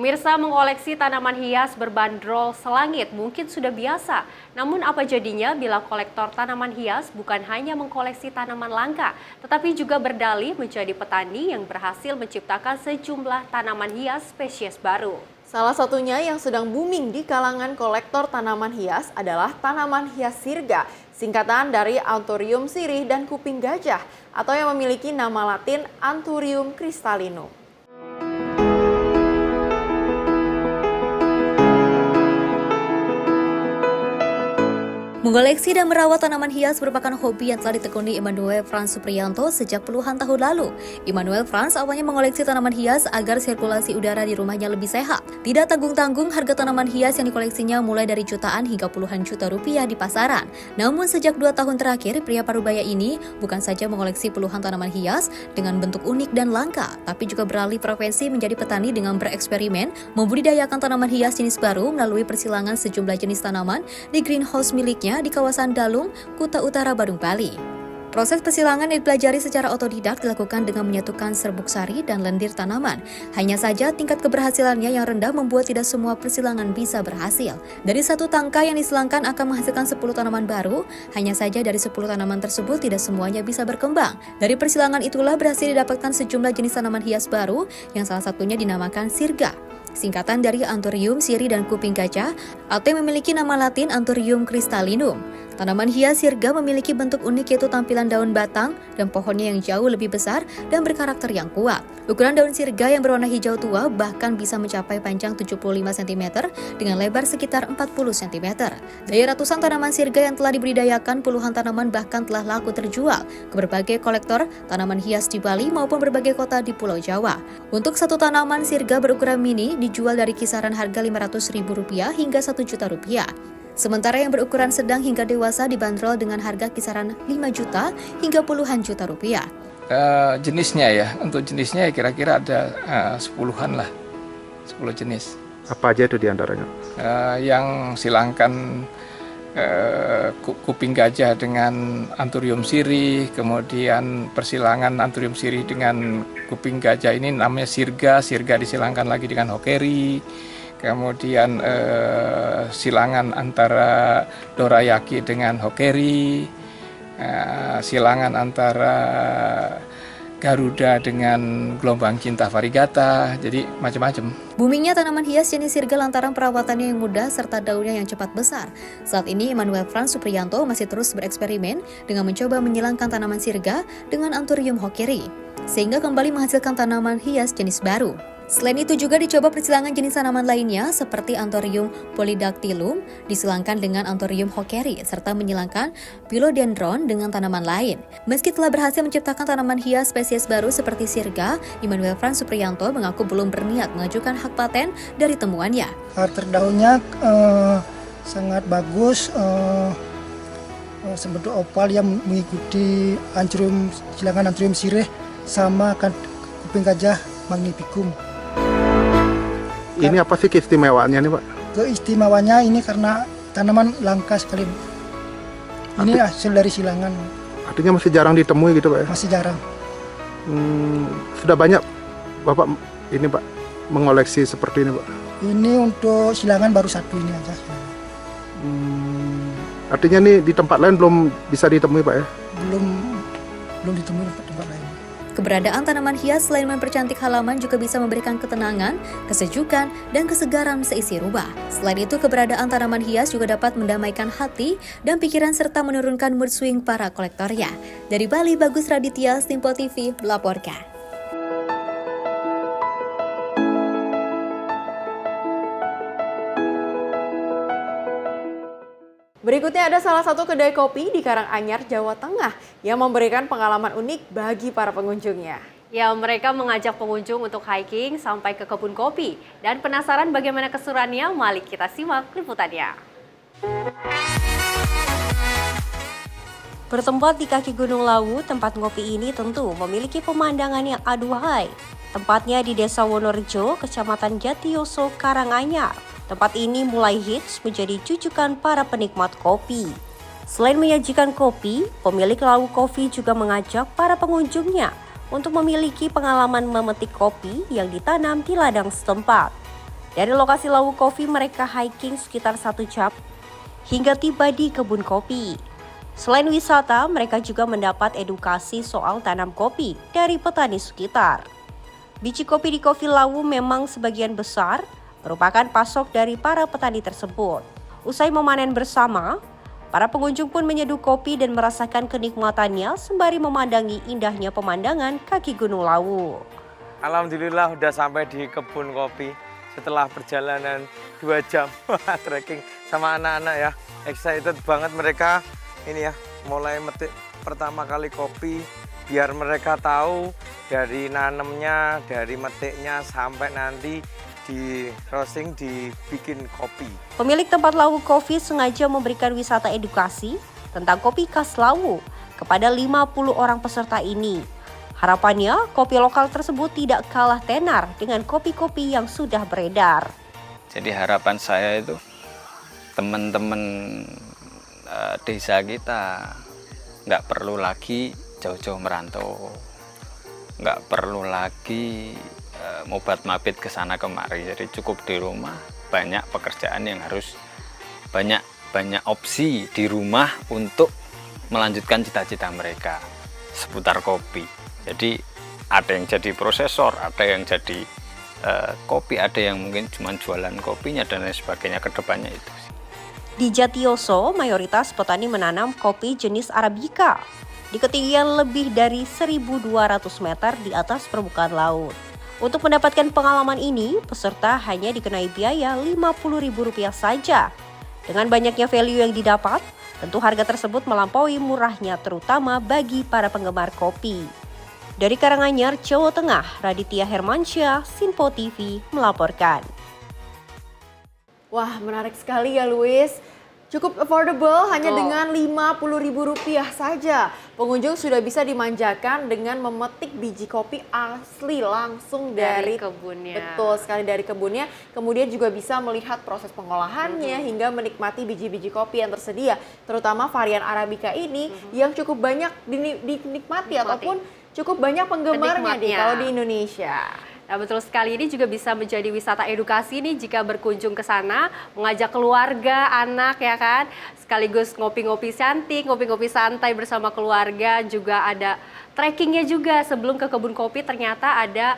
Pemirsa, mengoleksi tanaman hias berbanderol selangit mungkin sudah biasa. Namun apa jadinya bila kolektor tanaman hias bukan hanya mengkoleksi tanaman langka, tetapi juga berdalih menjadi petani yang berhasil menciptakan sejumlah tanaman hias spesies baru. Salah satunya yang sedang booming di kalangan kolektor tanaman hias adalah tanaman hias sirga, singkatan dari Anthurium sirih dan kuping gajah, atau yang memiliki nama latin Anthurium crystallinum. Mengoleksi dan merawat tanaman hias merupakan hobi yang telah ditekuni Immanuel Franz Supriyanto sejak puluhan tahun lalu. Immanuel Franz awalnya mengoleksi tanaman hias agar sirkulasi udara di rumahnya lebih sehat. Tidak tanggung-tanggung, harga tanaman hias yang dikoleksinya mulai dari jutaan hingga puluhan juta rupiah di pasaran. Namun sejak 2 tahun terakhir, pria parubaya ini bukan saja mengoleksi puluhan tanaman hias dengan bentuk unik dan langka, tapi juga beralih profesi menjadi petani dengan bereksperimen membudidayakan tanaman hias jenis baru melalui persilangan sejumlah jenis tanaman di greenhouse miliknya di kawasan Dalung, Kuta Utara, Badung, Bali. Proses persilangan yang dipelajari secara otodidak dilakukan dengan menyatukan serbuk sari dan lendir tanaman. Hanya saja tingkat keberhasilannya yang rendah membuat tidak semua persilangan bisa berhasil. Dari satu tangkai yang disilangkan akan menghasilkan 10 tanaman baru, hanya saja dari 10 tanaman tersebut tidak semuanya bisa berkembang. Dari persilangan itulah berhasil didapatkan sejumlah jenis tanaman hias baru yang salah satunya dinamakan sirga, singkatan dari Anthurium sirih dan kuping gajah, atau yang memiliki nama latin Anthurium crystallinum. Tanaman hias sirga memiliki bentuk unik, yaitu tampilan daun batang dan pohonnya yang jauh lebih besar dan berkarakter yang kuat. Ukuran daun sirga yang berwarna hijau tua bahkan bisa mencapai panjang 75 cm dengan lebar sekitar 40 cm. Dari ratusan tanaman sirga yang telah dibudidayakan, puluhan tanaman bahkan telah laku terjual ke berbagai kolektor tanaman hias di Bali maupun berbagai kota di Pulau Jawa. Untuk satu tanaman sirga berukuran mini dijual dari kisaran harga Rp500.000 hingga Rp1.000.000. Sementara yang berukuran sedang hingga dewasa dibanderol dengan harga kisaran 5 juta hingga puluhan juta rupiah. Jenisnya ya, untuk jenisnya kira-kira ada 10-an lah, 10 jenis. Apa aja itu diantaranya? Yang silangkan kuping gajah dengan Anthurium sirih, kemudian persilangan Anthurium sirih dengan kuping gajah ini namanya sirga disilangkan lagi dengan hokeri. Kemudian silangan antara dorayaki dengan hokeri, silangan antara Garuda dengan gelombang cinta variegata, jadi macam-macam. Boomingnya tanaman hias jenis sirga lantaran perawatannya yang mudah serta daunnya yang cepat besar. Saat ini Immanuel Franz Supriyanto masih terus bereksperimen dengan mencoba menyilangkan tanaman sirga dengan Anthurium hokeri, sehingga kembali menghasilkan tanaman hias jenis baru. Selain itu juga dicoba persilangan jenis tanaman lainnya seperti Anthurium polydactylum disilangkan dengan Anthurium hokeri serta menyilangkan philodendron dengan tanaman lain. Meski telah berhasil menciptakan tanaman hias spesies baru seperti sirga, Immanuel Franz Supriyanto mengaku belum berniat mengajukan hak paten dari temuannya. Karakter daunnya sangat bagus, sebentuk opal yang mengikuti silangan Anthurium sirih sama kuping gajah magnificum. Ini apa sih keistimewaannya nih, Pak? Keistimewaannya ini karena tanaman langka sekali. Ini hasil dari silangan. Artinya masih jarang ditemui gitu, Pak ya? Masih jarang. Sudah banyak Bapak ini, Pak, mengoleksi seperti ini, Pak? Ini untuk silangan baru satu ini aja. Artinya nih di tempat lain belum bisa ditemui, Pak ya? Belum ditemui di tempat lain. Keberadaan tanaman hias selain mempercantik halaman juga bisa memberikan ketenangan, kesejukan, dan kesegaran seisi rumah. Selain itu, keberadaan tanaman hias juga dapat mendamaikan hati dan pikiran serta menurunkan mood swing para kolektornya. Dari Bali, Bagus Raditya, Simpo TV melaporkan. Berikutnya ada salah satu kedai kopi di Karanganyar, Jawa Tengah yang memberikan pengalaman unik bagi para pengunjungnya. Ya, mereka mengajak pengunjung untuk hiking sampai ke kebun kopi. Dan penasaran bagaimana keseruannya? Mari kita simak liputannya. Bertempat di kaki Gunung Lawu, tempat ngopi ini tentu memiliki pemandangan yang aduhai. Tempatnya di Desa Wonorejo, Kecamatan Jatiyoso, Karanganyar. Tempat ini mulai hits menjadi jujukan para penikmat kopi. Selain menyajikan kopi, pemilik Lawu Coffee juga mengajak para pengunjungnya untuk memiliki pengalaman memetik kopi yang ditanam di ladang setempat. Dari lokasi Lawu Coffee, mereka hiking sekitar 1 jam hingga tiba di kebun kopi. Selain wisata, mereka juga mendapat edukasi soal tanam kopi dari petani sekitar. Biji kopi di Coffee Lawu memang sebagian besar merupakan pasok dari para petani tersebut. Usai memanen bersama, para pengunjung pun menyeduh kopi dan merasakan kenikmatannya sembari memandangi indahnya pemandangan kaki Gunung Lawu. Alhamdulillah udah sampai di kebun kopi setelah perjalanan 2 jam trekking sama anak-anak ya. Excited banget mereka. Ini ya, mulai metik pertama kali kopi, biar mereka tahu dari nanemnya, dari metiknya sampai nanti di roasting, dibikin kopi. Pemilik tempat Lawu Coffee sengaja memberikan wisata edukasi tentang kopi khas Lawu kepada 50 orang peserta ini. Harapannya, kopi lokal tersebut tidak kalah tenar dengan kopi-kopi yang sudah beredar. Jadi harapan saya itu teman-teman desa kita nggak perlu lagi jauh-jauh merantau, nggak perlu lagi mobat-mabit ke sana kemari. Jadi cukup di rumah, banyak pekerjaan yang harus banyak opsi di rumah untuk melanjutkan cita-cita mereka seputar kopi. Jadi ada yang jadi prosesor, ada yang jadi kopi, ada yang mungkin cuma jualan kopinya dan lain sebagainya ke depannya itu. Di Jatiyoso, mayoritas petani menanam kopi jenis Arabica di ketinggian lebih dari 1.200 meter di atas permukaan laut. Untuk mendapatkan pengalaman ini, peserta hanya dikenai biaya Rp50.000 saja. Dengan banyaknya value yang didapat, tentu harga tersebut melampaui murahnya terutama bagi para penggemar kopi. Dari Karanganyar, Jawa Tengah, Raditya Hermansyah, Sinpo TV melaporkan. Wah, menarik sekali ya Luis. Cukup affordable, hanya dengan Rp50.000 saja. Pengunjung sudah bisa dimanjakan dengan memetik biji kopi asli langsung dari kebunnya. Betul sekali, dari kebunnya. Kemudian juga bisa melihat proses pengolahannya hingga menikmati biji-biji kopi yang tersedia. Terutama varian Arabica ini yang cukup banyak dinikmati ataupun cukup banyak penggemarnya kalau di Indonesia. Nah, betul sekali, ini juga bisa menjadi wisata edukasi nih jika berkunjung ke sana, mengajak keluarga, anak ya kan, sekaligus ngopi-ngopi cantik, ngopi-ngopi santai bersama keluarga. Juga ada trekkingnya juga sebelum ke kebun kopi, ternyata ada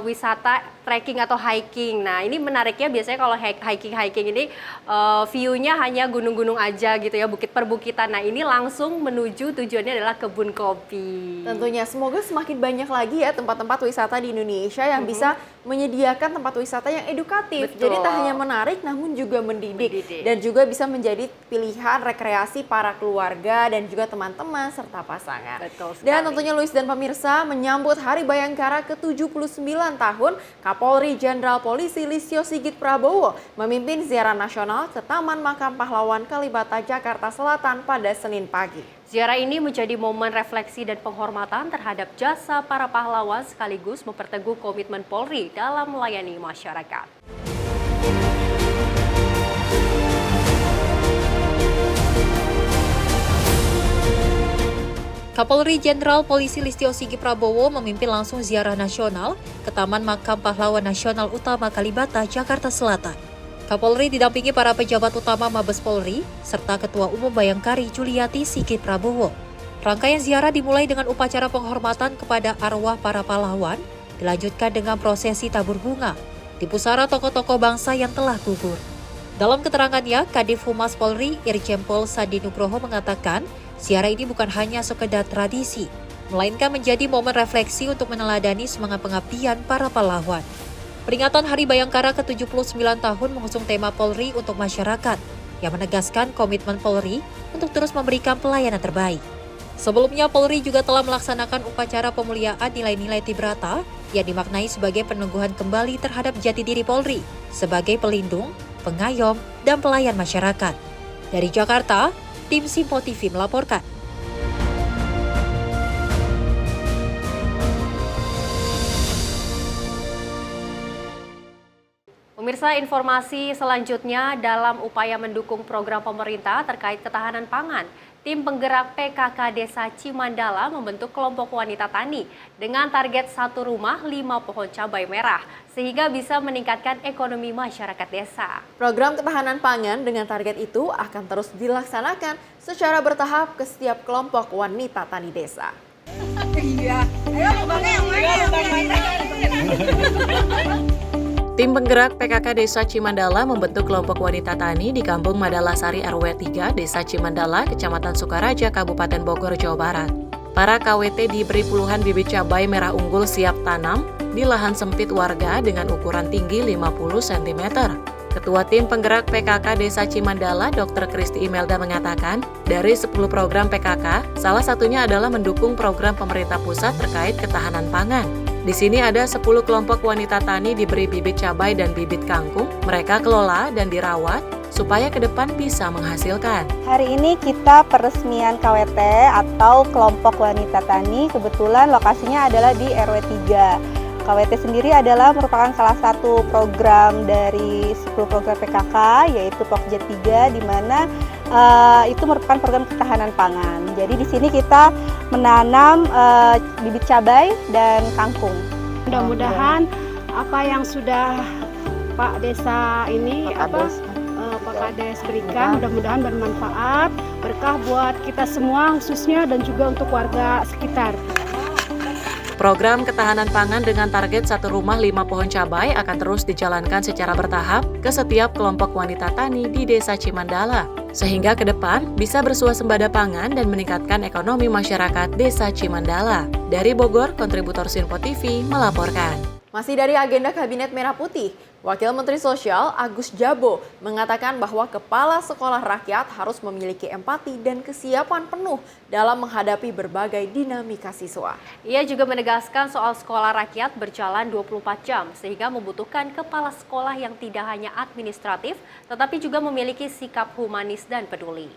wisata trekking atau hiking. Nah, ini menariknya biasanya kalau hiking ini view-nya hanya gunung-gunung aja gitu ya, bukit perbukitan. Nah, ini langsung menuju tujuannya adalah kebun kopi. Tentunya semoga semakin banyak lagi ya tempat-tempat wisata di Indonesia yang bisa menyediakan tempat wisata yang edukatif. Betul. Jadi tak hanya menarik namun juga mendidik dan juga bisa menjadi pilihan rekreasi para keluarga dan juga teman-teman serta pasangan. Betul sekali. Dan tentunya Luis dan pemirsa menyambut Hari Bayangkara ke-79 tahun, Kapolri Jenderal Polisi Listio Sigit Prabowo memimpin ziarah nasional ke Taman Makam Pahlawan Kalibata, Jakarta Selatan pada Senin pagi. Ziarah ini menjadi momen refleksi dan penghormatan terhadap jasa para pahlawan sekaligus memperteguh komitmen Polri dalam melayani masyarakat. Kapolri Jenderal Polisi Listio Sigit Prabowo memimpin langsung ziarah nasional ke Taman Makam Pahlawan Nasional Utama Kalibata, Jakarta Selatan. Kapolri didampingi para pejabat utama Mabes Polri, serta Ketua Umum Bayangkari Juliati Sigit Prabowo. Rangkaian ziarah dimulai dengan upacara penghormatan kepada arwah para pahlawan, dilanjutkan dengan prosesi tabur bunga di pusara tokoh-tokoh bangsa yang telah gugur. Dalam keterangannya, Kadif Humas Polri Irjen Pol Sandi Nugroho mengatakan, ziarah ini bukan hanya sekedar tradisi, melainkan menjadi momen refleksi untuk meneladani semangat pengabdian para pahlawan. Peringatan Hari Bayangkara ke-79 tahun mengusung tema Polri untuk masyarakat, yang menegaskan komitmen Polri untuk terus memberikan pelayanan terbaik. Sebelumnya, Polri juga telah melaksanakan upacara pemuliaan nilai-nilai Tribrata yang dimaknai sebagai peneguhan kembali terhadap jati diri Polri sebagai pelindung, pengayom, dan pelayan masyarakat. Dari Jakarta, tim Sinpo TV melaporkan. Pemirsa, informasi selanjutnya dalam upaya mendukung program pemerintah terkait ketahanan pangan, tim penggerak PKK Desa Cimandala membentuk kelompok wanita tani dengan target 1 rumah 5 pohon cabai merah, sehingga bisa meningkatkan ekonomi masyarakat desa. Program ketahanan pangan dengan target itu akan terus dilaksanakan secara bertahap ke setiap kelompok wanita tani desa. Tim penggerak PKK Desa Cimandala membentuk kelompok wanita tani di Kampung Madalasari RW 3, Desa Cimandala, Kecamatan Sukaraja, Kabupaten Bogor, Jawa Barat. Para KWT diberi puluhan bibit cabai merah unggul siap tanam di lahan sempit warga dengan ukuran tinggi 50 cm. Ketua Tim Penggerak PKK Desa Cimandala, Dr. Kristi Imelda mengatakan, dari 10 program PKK, salah satunya adalah mendukung program pemerintah pusat terkait ketahanan pangan. Di sini ada 10 kelompok wanita tani diberi bibit cabai dan bibit kangkung, mereka kelola dan dirawat supaya ke depan bisa menghasilkan. Hari ini kita peresmian KWT atau kelompok wanita tani, kebetulan lokasinya adalah di RW 3. KWT sendiri adalah merupakan salah satu program dari 10 program PKK, yaitu Pokja 3, di mana itu merupakan program ketahanan pangan. Jadi di sini kita menanam bibit cabai dan kangkung. Mudah-mudahan apa yang sudah Pak Desa ini Pak Kades berikan mudah-mudahan bermanfaat, berkah buat kita semua khususnya dan juga untuk warga sekitar. Program ketahanan pangan dengan target 1 rumah 5 pohon cabai akan terus dijalankan secara bertahap ke setiap kelompok wanita tani di Desa Cimandala, sehingga ke depan bisa bersuasembada pangan dan meningkatkan ekonomi masyarakat Desa Cimandala. Dari Bogor, kontributor Sinpo TV melaporkan. Masih dari agenda Kabinet Merah Putih, Wakil Menteri Sosial Agus Jabo mengatakan bahwa kepala sekolah rakyat harus memiliki empati dan kesiapan penuh dalam menghadapi berbagai dinamika siswa. Ia juga menegaskan soal sekolah rakyat berjalan 24 jam sehingga membutuhkan kepala sekolah yang tidak hanya administratif tetapi juga memiliki sikap humanis dan peduli.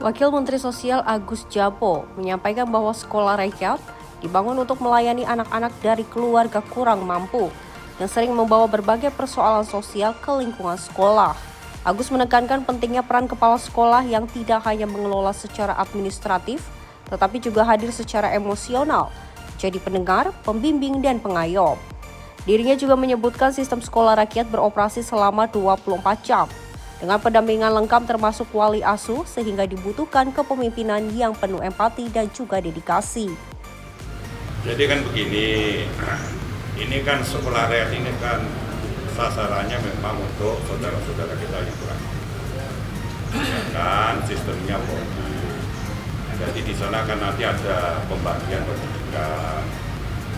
Wakil Menteri Sosial Agus Jabo menyampaikan bahwa sekolah rakyat dibangun untuk melayani anak-anak dari keluarga kurang mampu dan sering membawa berbagai persoalan sosial ke lingkungan sekolah. Agus menekankan pentingnya peran kepala sekolah yang tidak hanya mengelola secara administratif, tetapi juga hadir secara emosional, jadi pendengar, pembimbing, dan pengayom. Dirinya juga menyebutkan sistem sekolah rakyat beroperasi selama 24 jam, dengan pendampingan lengkap termasuk wali asuh sehingga dibutuhkan kepemimpinan yang penuh empati dan juga dedikasi. Jadi kan begini, ini kan sekolah rakyat ini kan sasarannya memang untuk saudara-saudara kita yang kurang. Ya kan sistemnya poli. Jadi di sana kan nanti ada pembagian pendidikan.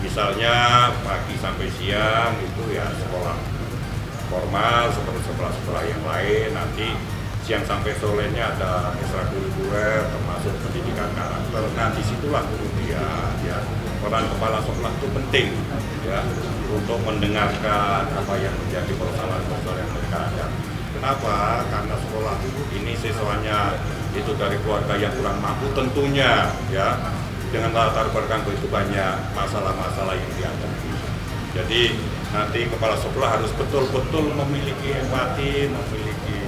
Misalnya pagi sampai siang itu ya sekolah formal seperti sekolah-sekolah yang lain, nanti siang sampai sorenya ada ekstrakurikuler termasuk pendidikan karakter. Nah disitulah kemudian ya peran kepala sekolah itu penting ya untuk mendengarkan apa yang menjadi persoalan-persoalan yang mereka ada. Kenapa? Karena sekolah ini siswanya itu dari keluarga yang kurang mampu tentunya ya dengan latar belakang itu banyak masalah-masalah yang dihadapi. Jadi nanti kepala sekolah harus betul-betul memiliki empati, memiliki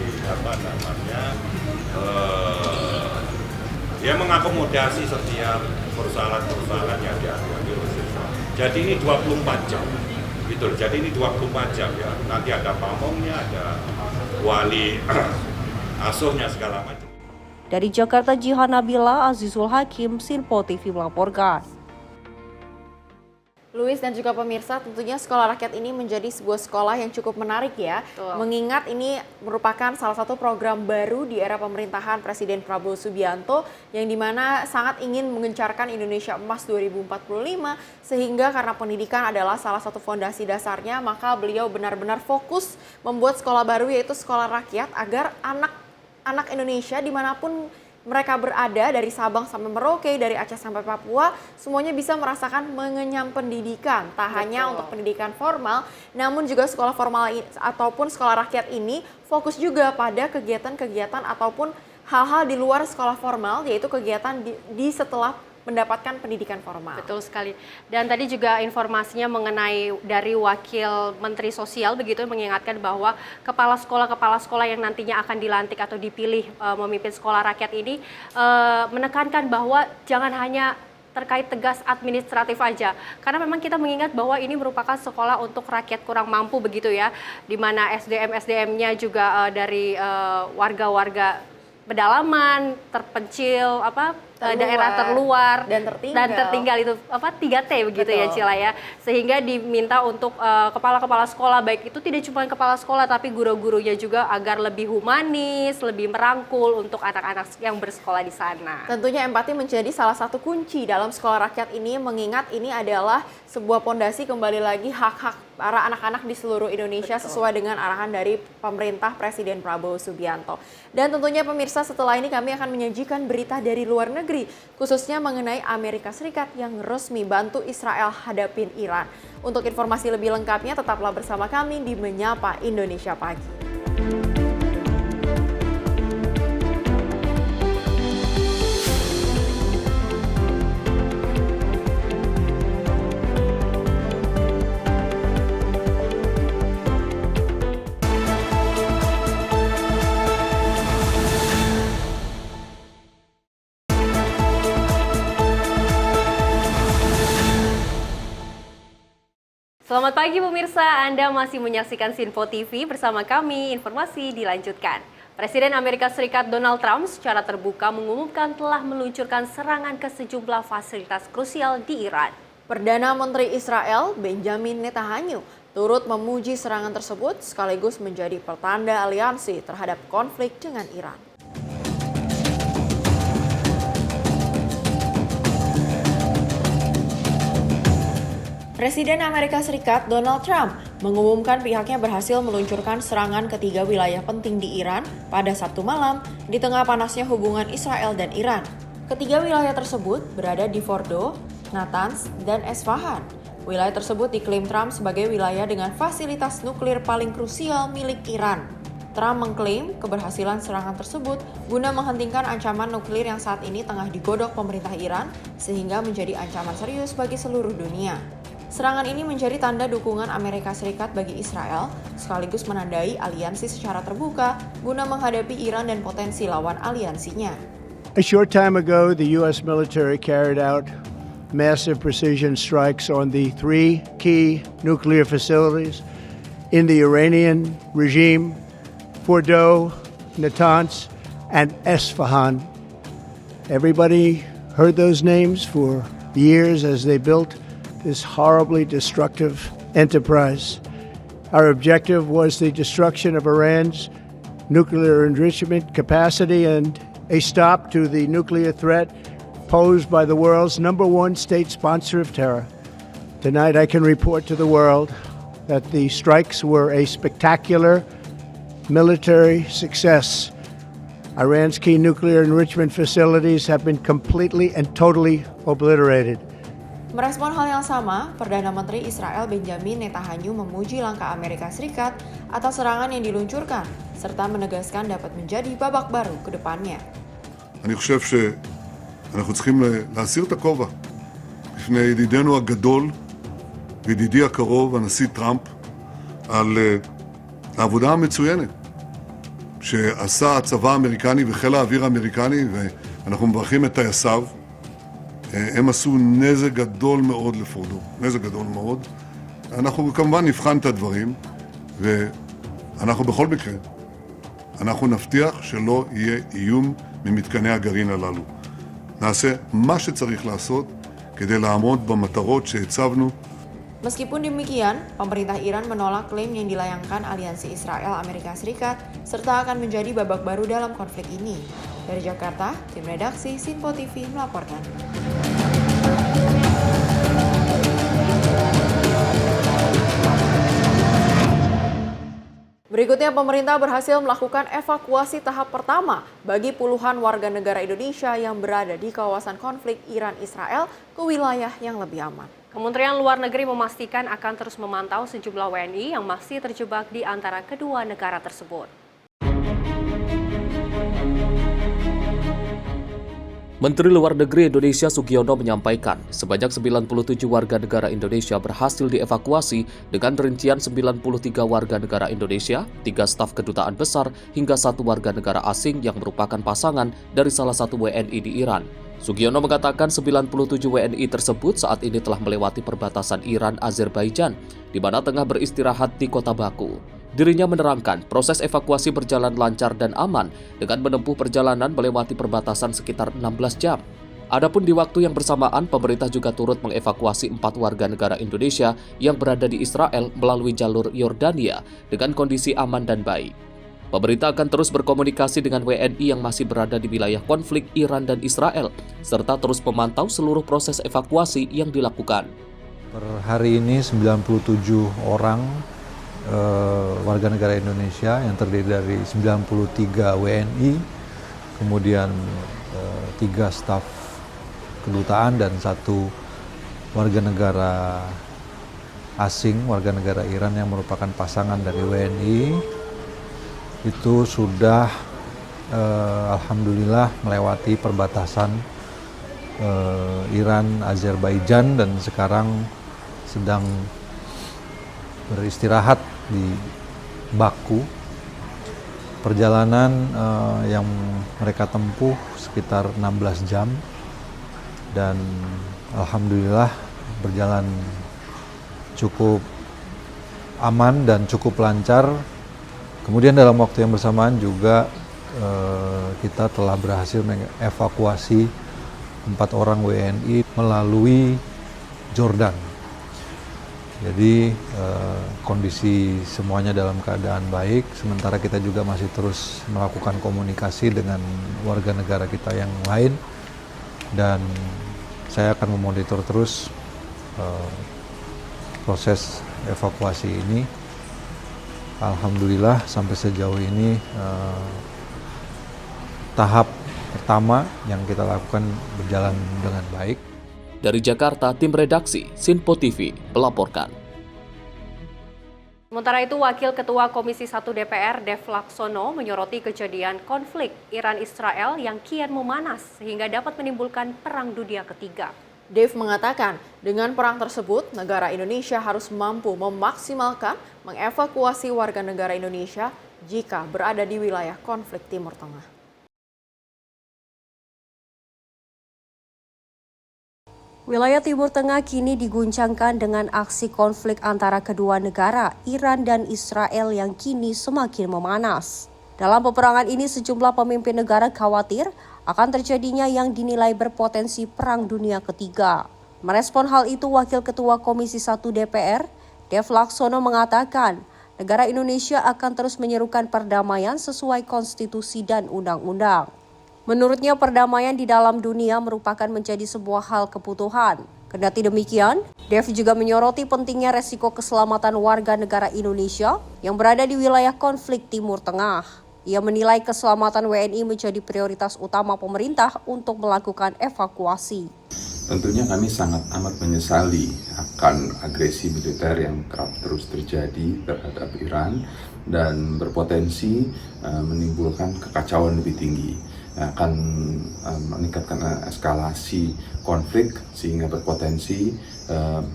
ya mengakomodasi setiap persoalan-persoalan yang dihadapi oleh siswa. Jadi ini 24 jam, gitu. Jadi ini 24 jam ya. Nanti ada pamongnya, ada wali asuhnya segala macam. Dari Jakarta, Jihan Nabila, Azizul Hakim, Sinpo TV melaporkan. Luis dan juga pemirsa, tentunya sekolah rakyat ini menjadi sebuah sekolah yang cukup menarik ya. Betul. Mengingat ini merupakan salah satu program baru di era pemerintahan Presiden Prabowo Subianto yang dimana sangat ingin mengencarkan Indonesia Emas 2045 sehingga karena pendidikan adalah salah satu fondasi dasarnya maka beliau benar-benar fokus membuat sekolah baru yaitu sekolah rakyat agar anak Indonesia dimanapun mereka berada dari Sabang sampai Merauke, dari Aceh sampai Papua, semuanya bisa merasakan mengenyam pendidikan. Tak hanya untuk pendidikan formal, namun juga sekolah formal ataupun sekolah rakyat ini fokus juga pada kegiatan-kegiatan ataupun hal-hal di luar sekolah formal, yaitu kegiatan di setelah mendapatkan pendidikan formal. Betul sekali. Dan tadi juga informasinya mengenai dari Wakil Menteri Sosial begitu mengingatkan bahwa kepala sekolah yang nantinya akan dilantik atau dipilih memimpin sekolah rakyat ini menekankan bahwa jangan hanya terkait tegas administratif aja, karena memang kita mengingat bahwa ini merupakan sekolah untuk rakyat kurang mampu begitu ya, di mana SDM-nya juga dari warga-warga pedalaman, terpencil, daerah terluar dan tertinggal itu 3T begitu. Betul. Ya Cila ya, sehingga diminta untuk kepala-kepala sekolah, baik itu tidak cuma kepala sekolah tapi guru-gurunya juga agar lebih humanis, lebih merangkul untuk anak-anak yang bersekolah di sana. Tentunya empati menjadi salah satu kunci dalam sekolah rakyat ini, mengingat ini adalah sebuah pondasi kembali lagi hak-hak para anak-anak di seluruh Indonesia. Betul. Sesuai dengan arahan dari pemerintah Presiden Prabowo Subianto. Dan tentunya pemirsa, setelah ini kami akan menyajikan berita dari luar negeri, khususnya mengenai Amerika Serikat yang resmi bantu Israel hadapin Iran. Untuk informasi lebih lengkapnya tetaplah bersama kami di Menyapa Indonesia Pagi. Selamat pagi pemirsa, Anda masih menyaksikan Sinpo TV bersama kami. Informasi dilanjutkan. Presiden Amerika Serikat Donald Trump secara terbuka mengumumkan telah meluncurkan serangan ke sejumlah fasilitas krusial di Iran. Perdana Menteri Israel Benjamin Netanyahu turut memuji serangan tersebut sekaligus menjadi pertanda aliansi terhadap konflik dengan Iran. Presiden Amerika Serikat Donald Trump mengumumkan pihaknya berhasil meluncurkan serangan ke 3 wilayah penting di Iran pada Sabtu malam di tengah panasnya hubungan Israel dan Iran. Ketiga wilayah tersebut berada di Fordo, Natanz, dan Esfahan. Wilayah tersebut diklaim Trump sebagai wilayah dengan fasilitas nuklir paling krusial milik Iran. Trump mengklaim keberhasilan serangan tersebut guna menghentikan ancaman nuklir yang saat ini tengah digodok pemerintah Iran sehingga menjadi ancaman serius bagi seluruh dunia. Serangan ini menjadi tanda dukungan Amerika Serikat bagi Israel, sekaligus menandai aliansi secara terbuka guna menghadapi Iran dan potensi lawan aliansinya. A short time ago, the U.S. military carried out massive precision strikes on the 3 key nuclear facilities in the Iranian regime, Fordo, Natanz, and Esfahan. Everybody heard those names for years as they built this horribly destructive enterprise. Our objective was the destruction of Iran's nuclear enrichment capacity and a stop to the nuclear threat posed by the world's #1 state sponsor of terror. Tonight I can report to the world that the strikes were a spectacular military success. Iran's key nuclear enrichment facilities have been completely and totally obliterated. Merespon hal yang sama, Perdana Menteri Israel Benjamin Netanyahu memuji langkah Amerika Serikat atas serangan yang diluncurkan, serta menegaskan dapat menjadi babak baru ke depannya. אני חושב שאנחנו צריכים להסיר את הכובע בפני ידידנו הגדול וידידי הקרוב, הנשיא טראמפ, על העבודה המצוינת שעשה הצבא האמריקני וחיל האוויר האמריקני, ואנחנו מברכים את טייסיו. הם עשו נזק גדול מאוד לפורדו, נזק גדול מאוד. אנחנו כמובן נבחן את הדברים, ואנחנו בכל מקרה, אנחנו נבטיח שלא יהיה איום ממתקני הגרעין הללו. נעשה מה שצריך לעשות כדי לעמוד במטרות שהצבנו. Meskipun demikian, pemerintah Iran menolak klaim yang dilayangkan aliansi Israel-Amerika Serikat serta akan menjadi babak baru dalam konflik ini. Dari Jakarta, tim redaksi Sinpo TV melaporkan. Berikutnya, pemerintah berhasil melakukan evakuasi tahap pertama bagi puluhan warga negara Indonesia yang berada di kawasan konflik Iran-Israel ke wilayah yang lebih aman. Kementerian Luar Negeri memastikan akan terus memantau sejumlah WNI yang masih terjebak di antara kedua negara tersebut. Menteri Luar Negeri Indonesia Sugiono menyampaikan sebanyak 97 warga negara Indonesia berhasil dievakuasi dengan rincian 93 warga negara Indonesia, 3 staf kedutaan besar, hingga 1 warga negara asing yang merupakan pasangan dari salah satu WNI di Iran. Sugiono mengatakan 97 WNI tersebut saat ini telah melewati perbatasan Iran-Azerbaijan, di mana tengah beristirahat di kota Baku. Dirinya menerangkan proses evakuasi berjalan lancar dan aman dengan menempuh perjalanan melewati perbatasan sekitar 16 jam. Adapun di waktu yang bersamaan, pemerintah juga turut mengevakuasi 4 warga negara Indonesia yang berada di Israel melalui jalur Yordania dengan kondisi aman dan baik. Pemerintah akan terus berkomunikasi dengan WNI yang masih berada di wilayah konflik Iran dan Israel, serta terus memantau seluruh proses evakuasi yang dilakukan. Per hari ini 97 orang warga negara Indonesia yang terdiri dari 93 WNI, kemudian 3 staf kedutaan dan 1 warga negara asing, warga negara Iran yang merupakan pasangan dari WNI, itu sudah alhamdulillah melewati perbatasan Iran, Azerbaijan, dan sekarang sedang beristirahat di Baku. Perjalanan yang mereka tempuh sekitar 16 jam dan alhamdulillah berjalan cukup aman dan cukup lancar. Kemudian dalam waktu yang bersamaan juga kita telah berhasil mengevakuasi 4 orang WNI melalui Jordan. Jadi kondisi semuanya dalam keadaan baik, sementara kita juga masih terus melakukan komunikasi dengan warga negara kita yang lain, dan saya akan memonitor terus proses evakuasi ini. Alhamdulillah sampai sejauh ini tahap pertama yang kita lakukan berjalan dengan baik. Dari Jakarta, tim redaksi Sinpo TV melaporkan. Sementara itu, Wakil Ketua Komisi 1 DPR Dev Laksono menyoroti kejadian konflik Iran-Israel yang kian memanas sehingga dapat menimbulkan Perang Dunia Ketiga. Dev mengatakan, dengan perang tersebut, negara Indonesia harus mampu memaksimalkan mengevakuasi warga negara Indonesia jika berada di wilayah konflik Timur Tengah. Wilayah Timur Tengah kini diguncangkan dengan aksi konflik antara kedua negara, Iran dan Israel, yang kini semakin memanas. Dalam peperangan ini, sejumlah pemimpin negara khawatir akan terjadinya yang dinilai berpotensi Perang Dunia Ketiga. Merespon hal itu, Wakil Ketua Komisi 1 DPR, Dev Laksono mengatakan, negara Indonesia akan terus menyerukan perdamaian sesuai konstitusi dan undang-undang. Menurutnya, perdamaian di dalam dunia merupakan menjadi sebuah hal kebutuhan. Kendati demikian, Dev juga menyoroti pentingnya resiko keselamatan warga negara Indonesia yang berada di wilayah konflik Timur Tengah. Ia menilai keselamatan WNI menjadi prioritas utama pemerintah untuk melakukan evakuasi. Tentunya kami sangat amat menyesali akan agresi militer yang kerap terus terjadi terhadap Iran dan berpotensi menimbulkan kekacauan lebih tinggi. Akan meningkatkan eskalasi konflik sehingga berpotensi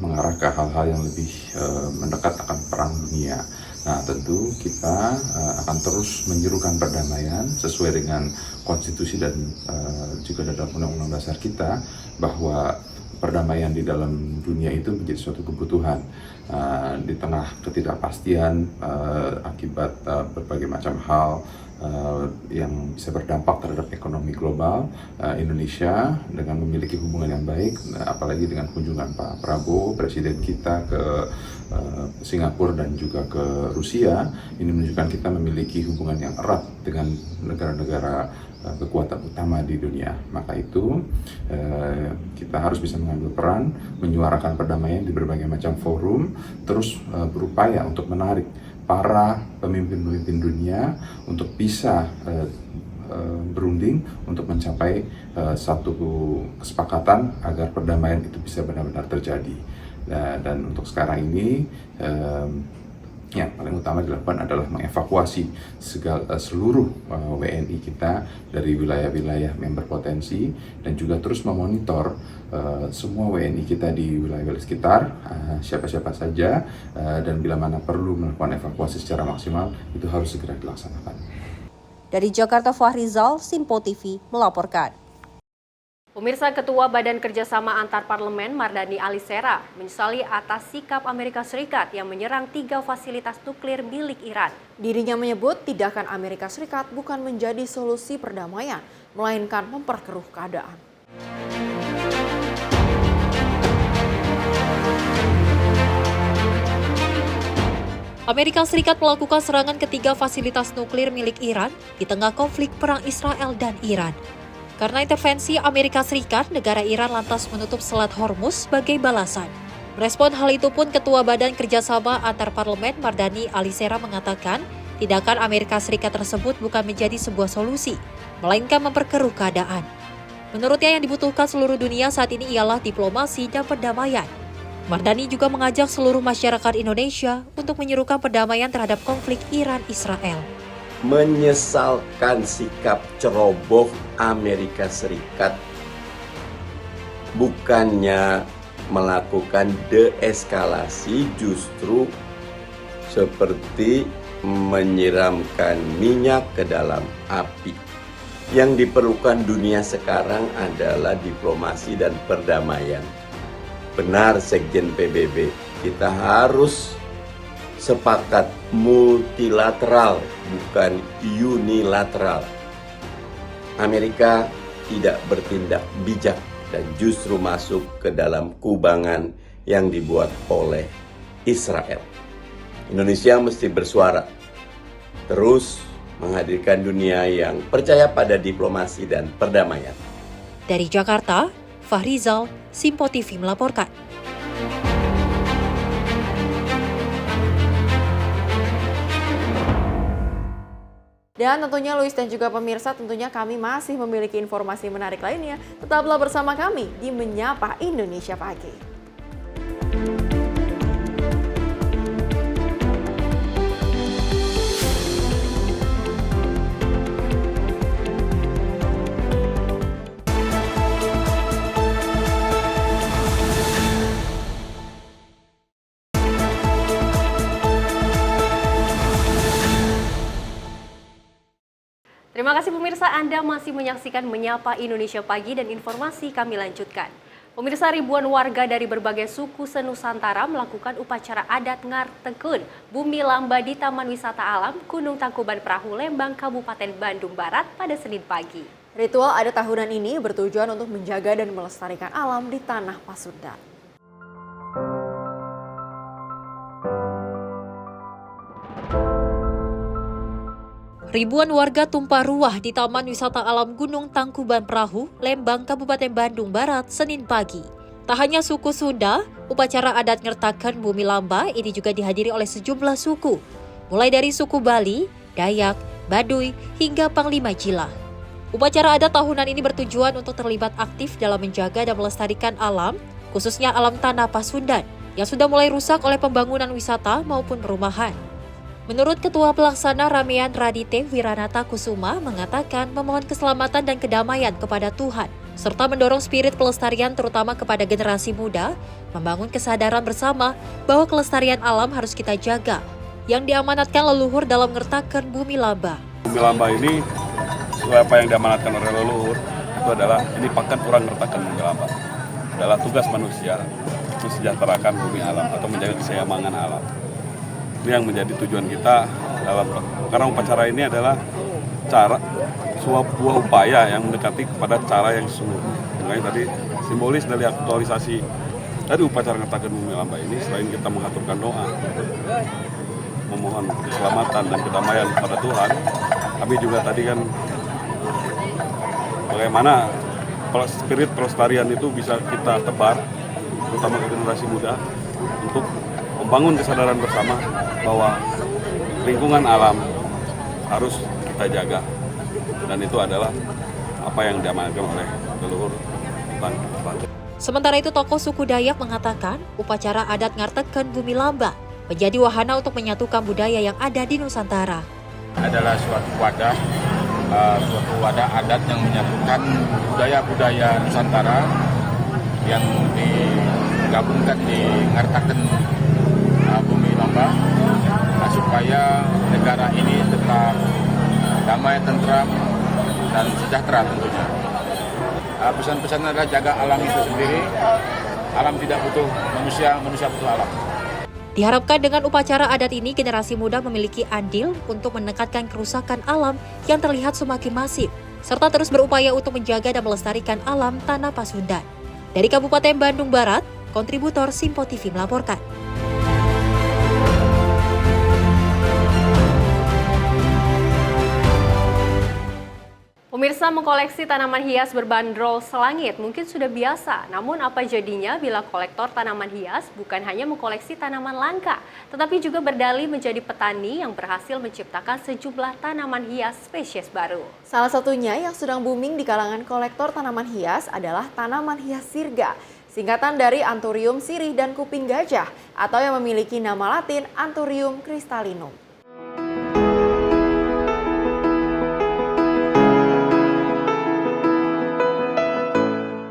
mengarah ke hal-hal yang lebih mendekat akan perang dunia. Nah, tentu kita akan terus menyerukan perdamaian sesuai dengan konstitusi dan juga dalam undang-undang dasar kita, bahwa perdamaian di dalam dunia itu menjadi suatu kebutuhan. Di tengah ketidakpastian akibat berbagai macam hal yang bisa berdampak terhadap ekonomi global, Indonesia dengan memiliki hubungan yang baik, apalagi dengan kunjungan Pak Prabowo, Presiden kita ke Singapura dan juga ke Rusia, ini menunjukkan kita memiliki hubungan yang erat dengan negara-negara kekuatan utama di dunia. Maka itu kita harus bisa mengambil peran, menyuarakan perdamaian di berbagai macam forum, terus berupaya untuk menarik para pemimpin-pemimpin dunia untuk bisa berunding untuk mencapai satu kesepakatan agar perdamaian itu bisa benar-benar terjadi. Dan untuk sekarang ini Yang paling utama dilakukan adalah mengevakuasi seluruh WNI kita dari wilayah-wilayah member potensi dan juga terus memonitor semua WNI kita di wilayah-wilayah sekitar, siapa-siapa saja, dan bila mana perlu melakukan evakuasi secara maksimal, itu harus segera dilaksanakan. Dari Jakarta, Fahrizal, Simpo TV melaporkan. Pemirsa, Ketua Badan Kerjasama Antar Parlemen Mardani Alisera menyesali atas sikap Amerika Serikat yang menyerang 3 fasilitas nuklir milik Iran. Dirinya menyebut tindakan Amerika Serikat bukan menjadi solusi perdamaian, melainkan memperkeruh keadaan. Amerika Serikat melakukan serangan ke 3 fasilitas nuklir milik Iran di tengah konflik perang Israel dan Iran. Karena intervensi Amerika Serikat, negara Iran lantas menutup Selat Hormuz sebagai balasan. Merespon hal itu pun Ketua Badan Kerjasama Antar Parlemen Mardani Alisera mengatakan, tindakan Amerika Serikat tersebut bukan menjadi sebuah solusi, melainkan memperkeruh keadaan. Menurutnya yang dibutuhkan seluruh dunia saat ini ialah diplomasi dan perdamaian. Mardani juga mengajak seluruh masyarakat Indonesia untuk menyerukan perdamaian terhadap konflik Iran-Israel. Menyesalkan sikap ceroboh Amerika Serikat, bukannya melakukan deeskalasi, justru seperti menyiramkan minyak ke dalam api. Yang diperlukan dunia sekarang adalah diplomasi dan perdamaian. Benar Sekjen PBB, kita harus sepakat multilateral, bukan unilateral. Amerika tidak bertindak bijak dan justru masuk ke dalam kubangan yang dibuat oleh Israel. Indonesia mesti bersuara, terus menghadirkan dunia yang percaya pada diplomasi dan perdamaian. Dari Jakarta, Fahrizal, Simpo TV melaporkan. Dan tentunya Luis dan juga pemirsa, tentunya kami masih memiliki informasi menarik lainnya. Tetaplah bersama kami di Menyapa Indonesia Pagi. Terima kasih pemirsa, Anda masih menyaksikan Menyapa Indonesia Pagi dan informasi kami lanjutkan. Pemirsa, ribuan warga dari berbagai suku senusantara melakukan upacara adat Ngartekun Bumi Lamba di Taman Wisata Alam Gunung Tangkuban Perahu Lembang, Kabupaten Bandung Barat pada Senin pagi. Ritual adat tahunan ini bertujuan untuk menjaga dan melestarikan alam di tanah Pasundan. Ribuan warga tumpah ruah di Taman Wisata Alam Gunung Tangkuban Perahu, Lembang, Kabupaten Bandung Barat, Senin pagi. Tak hanya suku Sunda, upacara adat Ngertaken Bumi Lamba ini juga dihadiri oleh sejumlah suku, mulai dari suku Bali, Dayak, Baduy, hingga Panglima Jila. Upacara adat tahunan ini bertujuan untuk terlibat aktif dalam menjaga dan melestarikan alam, khususnya alam tanah Pasundan, yang sudah mulai rusak oleh pembangunan wisata maupun perumahan. Menurut Ketua Pelaksana Ramean Radite Wiranata Kusuma mengatakan memohon keselamatan dan kedamaian kepada Tuhan, serta mendorong spirit pelestarian terutama kepada generasi muda, membangun kesadaran bersama bahwa kelestarian alam harus kita jaga, yang diamanatkan leluhur dalam Ngertaken Bumi Lamba. Bumi Lamba ini, sesuai apa yang diamanatkan oleh leluhur, itu adalah ini pakan orang Ngertaken Bumi Lamba. Adalah tugas manusia mensejahterakan bumi alam atau menjaga keseimbangan alam. Ini yang menjadi tujuan kita karena upacara ini adalah sebuah upaya yang mendekati kepada cara yang sesungguhnya. Makanya tadi simbolis dari aktualisasi dari upacara Ngertaken Bumi Lamba ini, selain kita mengaturkan doa, memohon keselamatan dan kedamaian kepada Tuhan, kami juga tadi kan bagaimana spirit pelestarian itu bisa kita tebar, terutama ke generasi muda, untuk membangun kesadaran bersama bahwa lingkungan alam harus kita jaga, dan itu adalah apa yang diamanatkan oleh leluhur tentang. Sementara itu, tokoh suku Dayak mengatakan upacara adat Ngarteken Bumi Lamba menjadi wahana untuk menyatukan budaya yang ada di Nusantara. Adalah suatu wadah adat yang menyatukan budaya-budaya Nusantara yang digabungkan di ngertaken bumi lomba supaya negara ini tetap damai, tentram, dan sejahtera tentunya. Pesan-pesan adalah jaga alam itu sendiri. Alam tidak butuh manusia, manusia butuh alam. Diharapkan dengan upacara adat ini, generasi muda memiliki andil untuk meningkatkan kerusakan alam yang terlihat semakin masif, serta terus berupaya untuk menjaga dan melestarikan alam Tanah Pasundan. Dari Kabupaten Bandung Barat, kontributor Simpo TV melaporkan. Pemirsa, mengkoleksi tanaman hias berbandrol selangit mungkin sudah biasa, namun apa jadinya bila kolektor tanaman hias bukan hanya mengkoleksi tanaman langka, tetapi juga berdalih menjadi petani yang berhasil menciptakan sejumlah tanaman hias spesies baru. Salah satunya yang sedang booming di kalangan kolektor tanaman hias adalah tanaman hias sirga, singkatan dari Anthurium sirih dan kuping gajah, atau yang memiliki nama latin Anthurium crystallinum.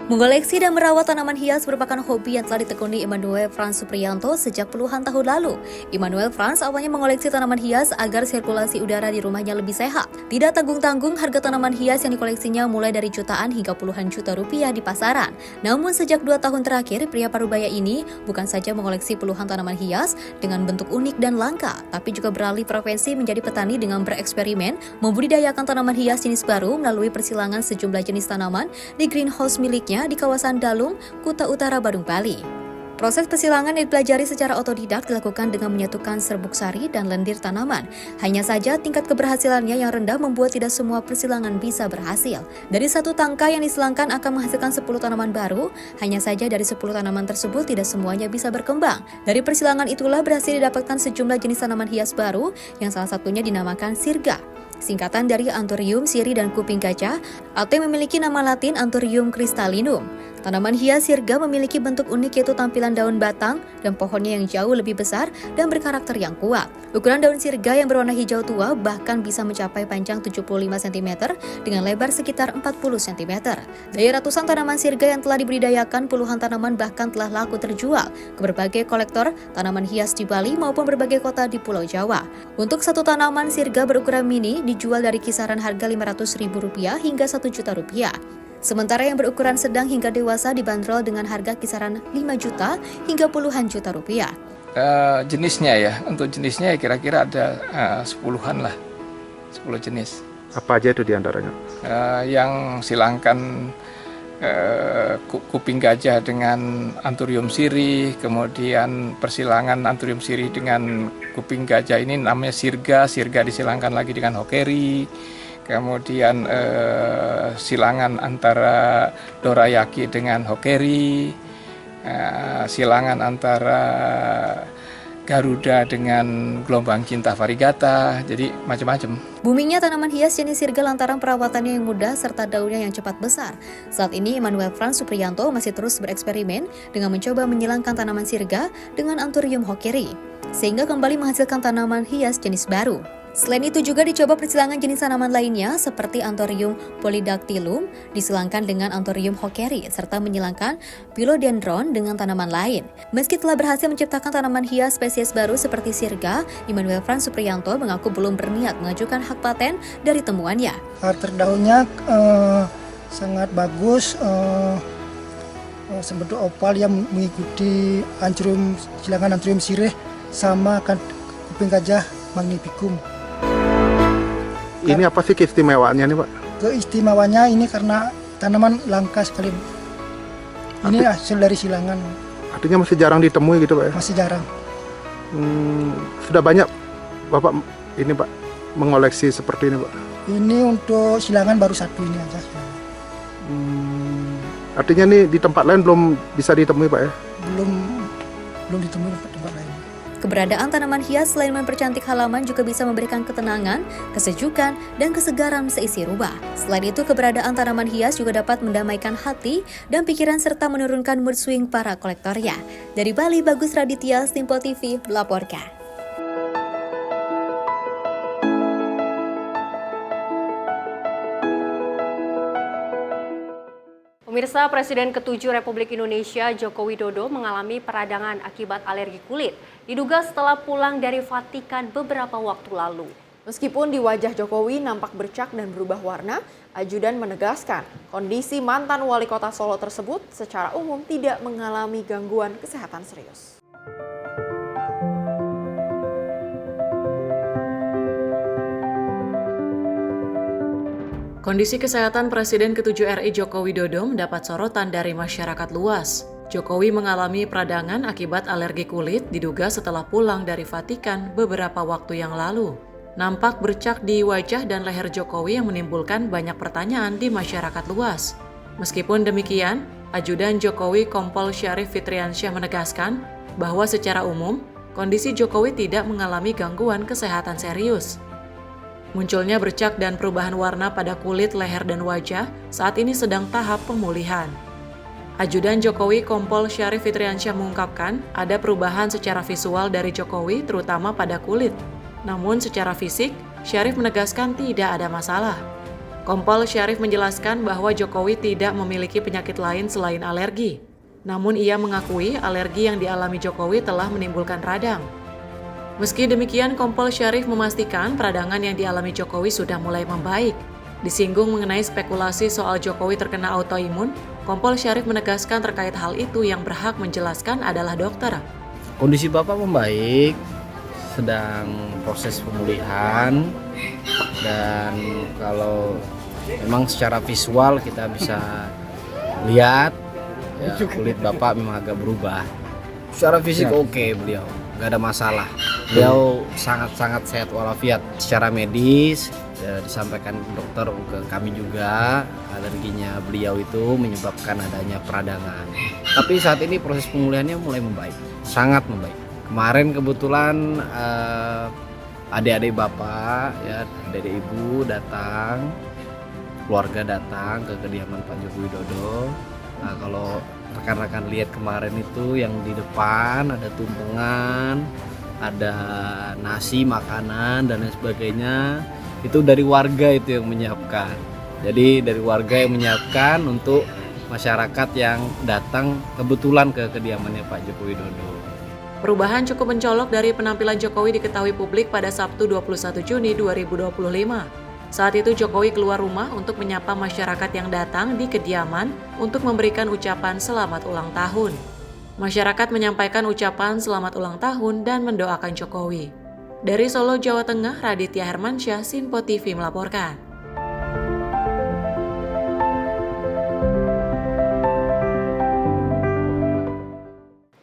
Mengoleksi dan merawat tanaman hias merupakan hobi yang telah ditekuni Immanuel Frans Supriyanto sejak puluhan tahun lalu. Immanuel Frans awalnya mengoleksi tanaman hias agar sirkulasi udara di rumahnya lebih sehat. Tidak tanggung-tanggung, harga tanaman hias yang dikoleksinya mulai dari jutaan hingga puluhan juta rupiah di pasaran. Namun sejak 2 tahun terakhir, pria parubaya ini bukan saja mengoleksi puluhan tanaman hias dengan bentuk unik dan langka, tapi juga beralih profesi menjadi petani dengan bereksperimen membudidayakan tanaman hias jenis baru melalui persilangan sejumlah jenis tanaman di greenhouse miliknya di kawasan Dalung, Kuta Utara, Badung, Bali. Proses persilangan dipelajari secara otodidak dilakukan dengan menyatukan serbuk sari dan lendir tanaman. Hanya saja tingkat keberhasilannya yang rendah membuat tidak semua persilangan bisa berhasil. Dari satu tangkai yang disilangkan akan menghasilkan 10 tanaman baru, hanya saja dari 10 tanaman tersebut tidak semuanya bisa berkembang. Dari persilangan itulah berhasil didapatkan sejumlah jenis tanaman hias baru yang salah satunya dinamakan sirga, singkatan dari Anthurium sirih dan kuping gajah, atau yang memiliki nama latin Anthurium crystallinum. Tanaman hias sirga memiliki bentuk unik, yaitu tampilan daun batang dan pohonnya yang jauh lebih besar dan berkarakter yang kuat. Ukuran daun sirga yang berwarna hijau tua bahkan bisa mencapai panjang 75 cm dengan lebar sekitar 40 cm. Dari ratusan tanaman sirga yang telah dibudidayakan, puluhan tanaman bahkan telah laku terjual ke berbagai kolektor tanaman hias di Bali maupun berbagai kota di Pulau Jawa. Untuk satu tanaman sirga berukuran mini dijual dari kisaran harga Rp500.000 hingga Rp1.000.000. Sementara yang berukuran sedang hingga dewasa dibanderol dengan harga kisaran 5 juta hingga puluhan juta rupiah. Jenisnya ya, untuk jenisnya ya kira-kira ada 10-an lah, 10 jenis. Apa aja itu diantaranya? Yang silangkan kuping gajah dengan Anthurium sirih, kemudian persilangan Anthurium sirih dengan kuping gajah ini namanya sirga disilangkan lagi dengan hokeri. Kemudian silangan antara dorayaki dengan hokeri, silangan antara Garuda dengan gelombang cinta variegata, jadi macam-macam. Boomingnya tanaman hias jenis sirga lantaran perawatannya yang mudah serta daunnya yang cepat besar. Saat ini Immanuel Frans Supriyanto masih terus bereksperimen dengan mencoba menyilangkan tanaman sirga dengan Anthurium hokeri, sehingga kembali menghasilkan tanaman hias jenis baru. Selain itu juga dicoba persilangan jenis tanaman lainnya seperti Anthurium polydactylum disilangkan dengan Anthurium hokeri serta menyilangkan Philodendron dengan tanaman lain. Meski telah berhasil menciptakan tanaman hias spesies baru seperti sirga, Immanuel Frans Supriyanto mengaku belum berniat mengajukan hak paten dari temuannya. Karakter daunnya sangat bagus, sebentuk opal yang mengikuti silangan Anthurium sirih sama kuping gajah magnificum. Ini apa sih keistimewaannya nih Pak? Keistimewaannya ini karena tanaman langka sekali. Ini hasil dari silangan. Artinya masih jarang ditemui gitu Pak ya? Masih jarang. Sudah banyak Bapak ini Pak mengoleksi seperti ini Pak? Ini untuk silangan baru satu ini aja. Artinya nih di tempat lain belum bisa ditemui Pak ya? Belum ditemui di tempat lain. Keberadaan tanaman hias selain mempercantik halaman juga bisa memberikan ketenangan, kesejukan, dan kesegaran seisi rumah. Selain itu, keberadaan tanaman hias juga dapat mendamaikan hati dan pikiran serta menurunkan mood swing para kolektornya. Dari Bali, Bagus Raditya, Simpo TV melaporkan. Pemirsa, Presiden ke-7 Republik Indonesia Joko Widodo mengalami peradangan akibat alergi kulit. Diduga setelah pulang dari Vatikan beberapa waktu lalu. Meskipun di wajah Jokowi nampak bercak dan berubah warna, ajudan menegaskan kondisi mantan wali kota Solo tersebut secara umum tidak mengalami gangguan kesehatan serius. Kondisi kesehatan Presiden ke-7 RI Joko Widodo mendapat sorotan dari masyarakat luas. Jokowi mengalami peradangan akibat alergi kulit diduga setelah pulang dari Vatikan beberapa waktu yang lalu. Nampak bercak di wajah dan leher Jokowi yang menimbulkan banyak pertanyaan di masyarakat luas. Meskipun demikian, Ajudan Jokowi Kompol Syarif Fitriansyah menegaskan bahwa secara umum, kondisi Jokowi tidak mengalami gangguan kesehatan serius. Munculnya bercak dan perubahan warna pada kulit, leher, dan wajah saat ini sedang tahap pemulihan. Ajudan Jokowi Kompol Syarif Fitriansyah mengungkapkan ada perubahan secara visual dari Jokowi terutama pada kulit. Namun secara fisik, Syarif menegaskan tidak ada masalah. Kompol Syarif menjelaskan bahwa Jokowi tidak memiliki penyakit lain selain alergi. Namun ia mengakui alergi yang dialami Jokowi telah menimbulkan radang. Meski demikian, Kompol Syarif memastikan peradangan yang dialami Jokowi sudah mulai membaik. Disinggung mengenai spekulasi soal Jokowi terkena autoimun, Kompol Syarif menegaskan terkait hal itu yang berhak menjelaskan adalah dokter. Kondisi Bapak membaik, sedang proses pemulihan, dan kalau memang secara visual kita bisa lihat ya, kulit Bapak memang agak berubah. Secara fisik oke beliau, nggak ada masalah. Beliau sangat-sangat sehat walafiat. Secara medis ya, disampaikan dokter ke kami juga alerginya beliau itu menyebabkan adanya peradangan. Tapi saat ini proses pemulihannya mulai membaik, sangat membaik. Kemarin kebetulan adik-adik Bapak, ya adik-adik Ibu datang, keluarga datang ke kediaman Pak Joko Widodo. Nah, kalau rekan-rekan lihat kemarin itu yang di depan ada tumpengan, ada nasi, makanan, dan lain sebagainya. Itu dari warga itu yang menyiapkan. Jadi dari warga yang menyiapkan untuk masyarakat yang datang kebetulan ke kediamannya Pak Joko Widodo. Perubahan cukup mencolok dari penampilan Jokowi diketahui publik pada Sabtu 21 Juni 2025. Saat itu Jokowi keluar rumah untuk menyapa masyarakat yang datang di kediaman untuk memberikan ucapan selamat ulang tahun. Masyarakat menyampaikan ucapan selamat ulang tahun dan mendoakan Jokowi. Dari Solo, Jawa Tengah, Raditya Hermansyah, Simpo TV melaporkan.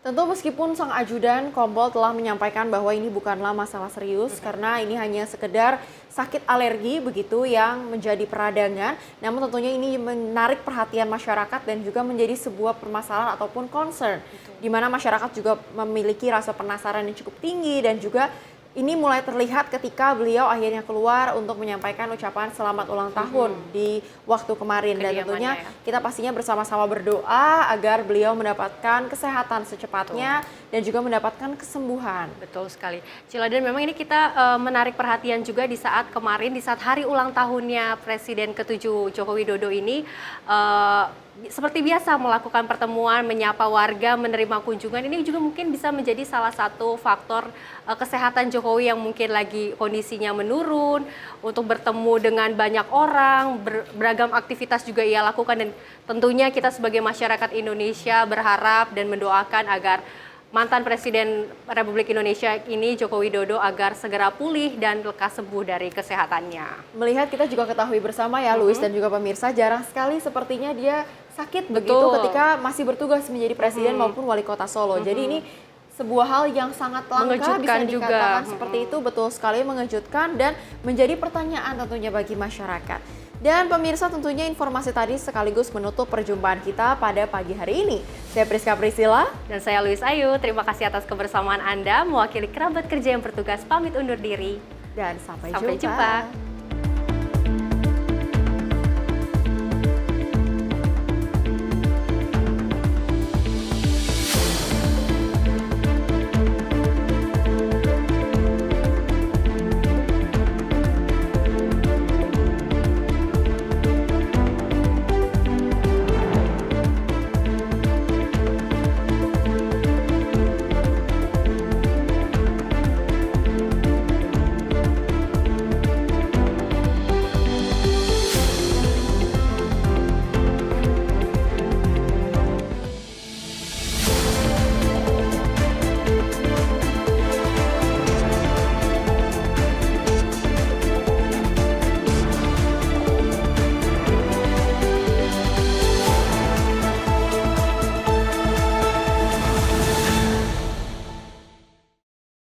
Tentu meskipun sang ajudan Kompol telah menyampaikan bahwa ini bukanlah masalah serius karena ini hanya sekedar sakit alergi begitu yang menjadi peradangan, namun tentunya ini menarik perhatian masyarakat dan juga menjadi sebuah permasalahan ataupun concern di mana masyarakat juga memiliki rasa penasaran yang cukup tinggi dan juga ini mulai terlihat ketika beliau akhirnya keluar untuk menyampaikan ucapan selamat ulang tahun di waktu kemarin. Dan tentunya kita pastinya bersama-sama berdoa agar beliau mendapatkan kesehatan secepatnya dan juga mendapatkan kesembuhan. Betul sekali. Cila, dan memang ini kita menarik perhatian juga di saat kemarin, di saat hari ulang tahunnya Presiden ke-7 Joko Widodo ini, seperti biasa melakukan pertemuan, menyapa warga, menerima kunjungan. Ini juga mungkin bisa menjadi salah satu faktor kesehatan Jokowi yang mungkin lagi kondisinya menurun, untuk bertemu dengan banyak orang, beragam aktivitas juga ia lakukan, dan tentunya kita sebagai masyarakat Indonesia berharap dan mendoakan agar mantan Presiden Republik Indonesia ini Joko Widodo agar segera pulih dan lekas sembuh dari kesehatannya. Melihat kita juga ketahui bersama ya Luis dan juga pemirsa, jarang sekali sepertinya dia sakit begitu ketika masih bertugas menjadi presiden maupun wali kota Solo. Jadi ini sebuah hal yang sangat langka bisa dikatakan seperti itu, betul sekali mengejutkan dan menjadi pertanyaan tentunya bagi masyarakat. Dan pemirsa, tentunya informasi tadi sekaligus menutup perjumpaan kita pada pagi hari ini. Saya Priska Priscilla. Dan saya Luis Ayu. Terima kasih atas kebersamaan Anda. Mewakili kerabat kerja yang bertugas pamit undur diri. Dan sampai jumpa.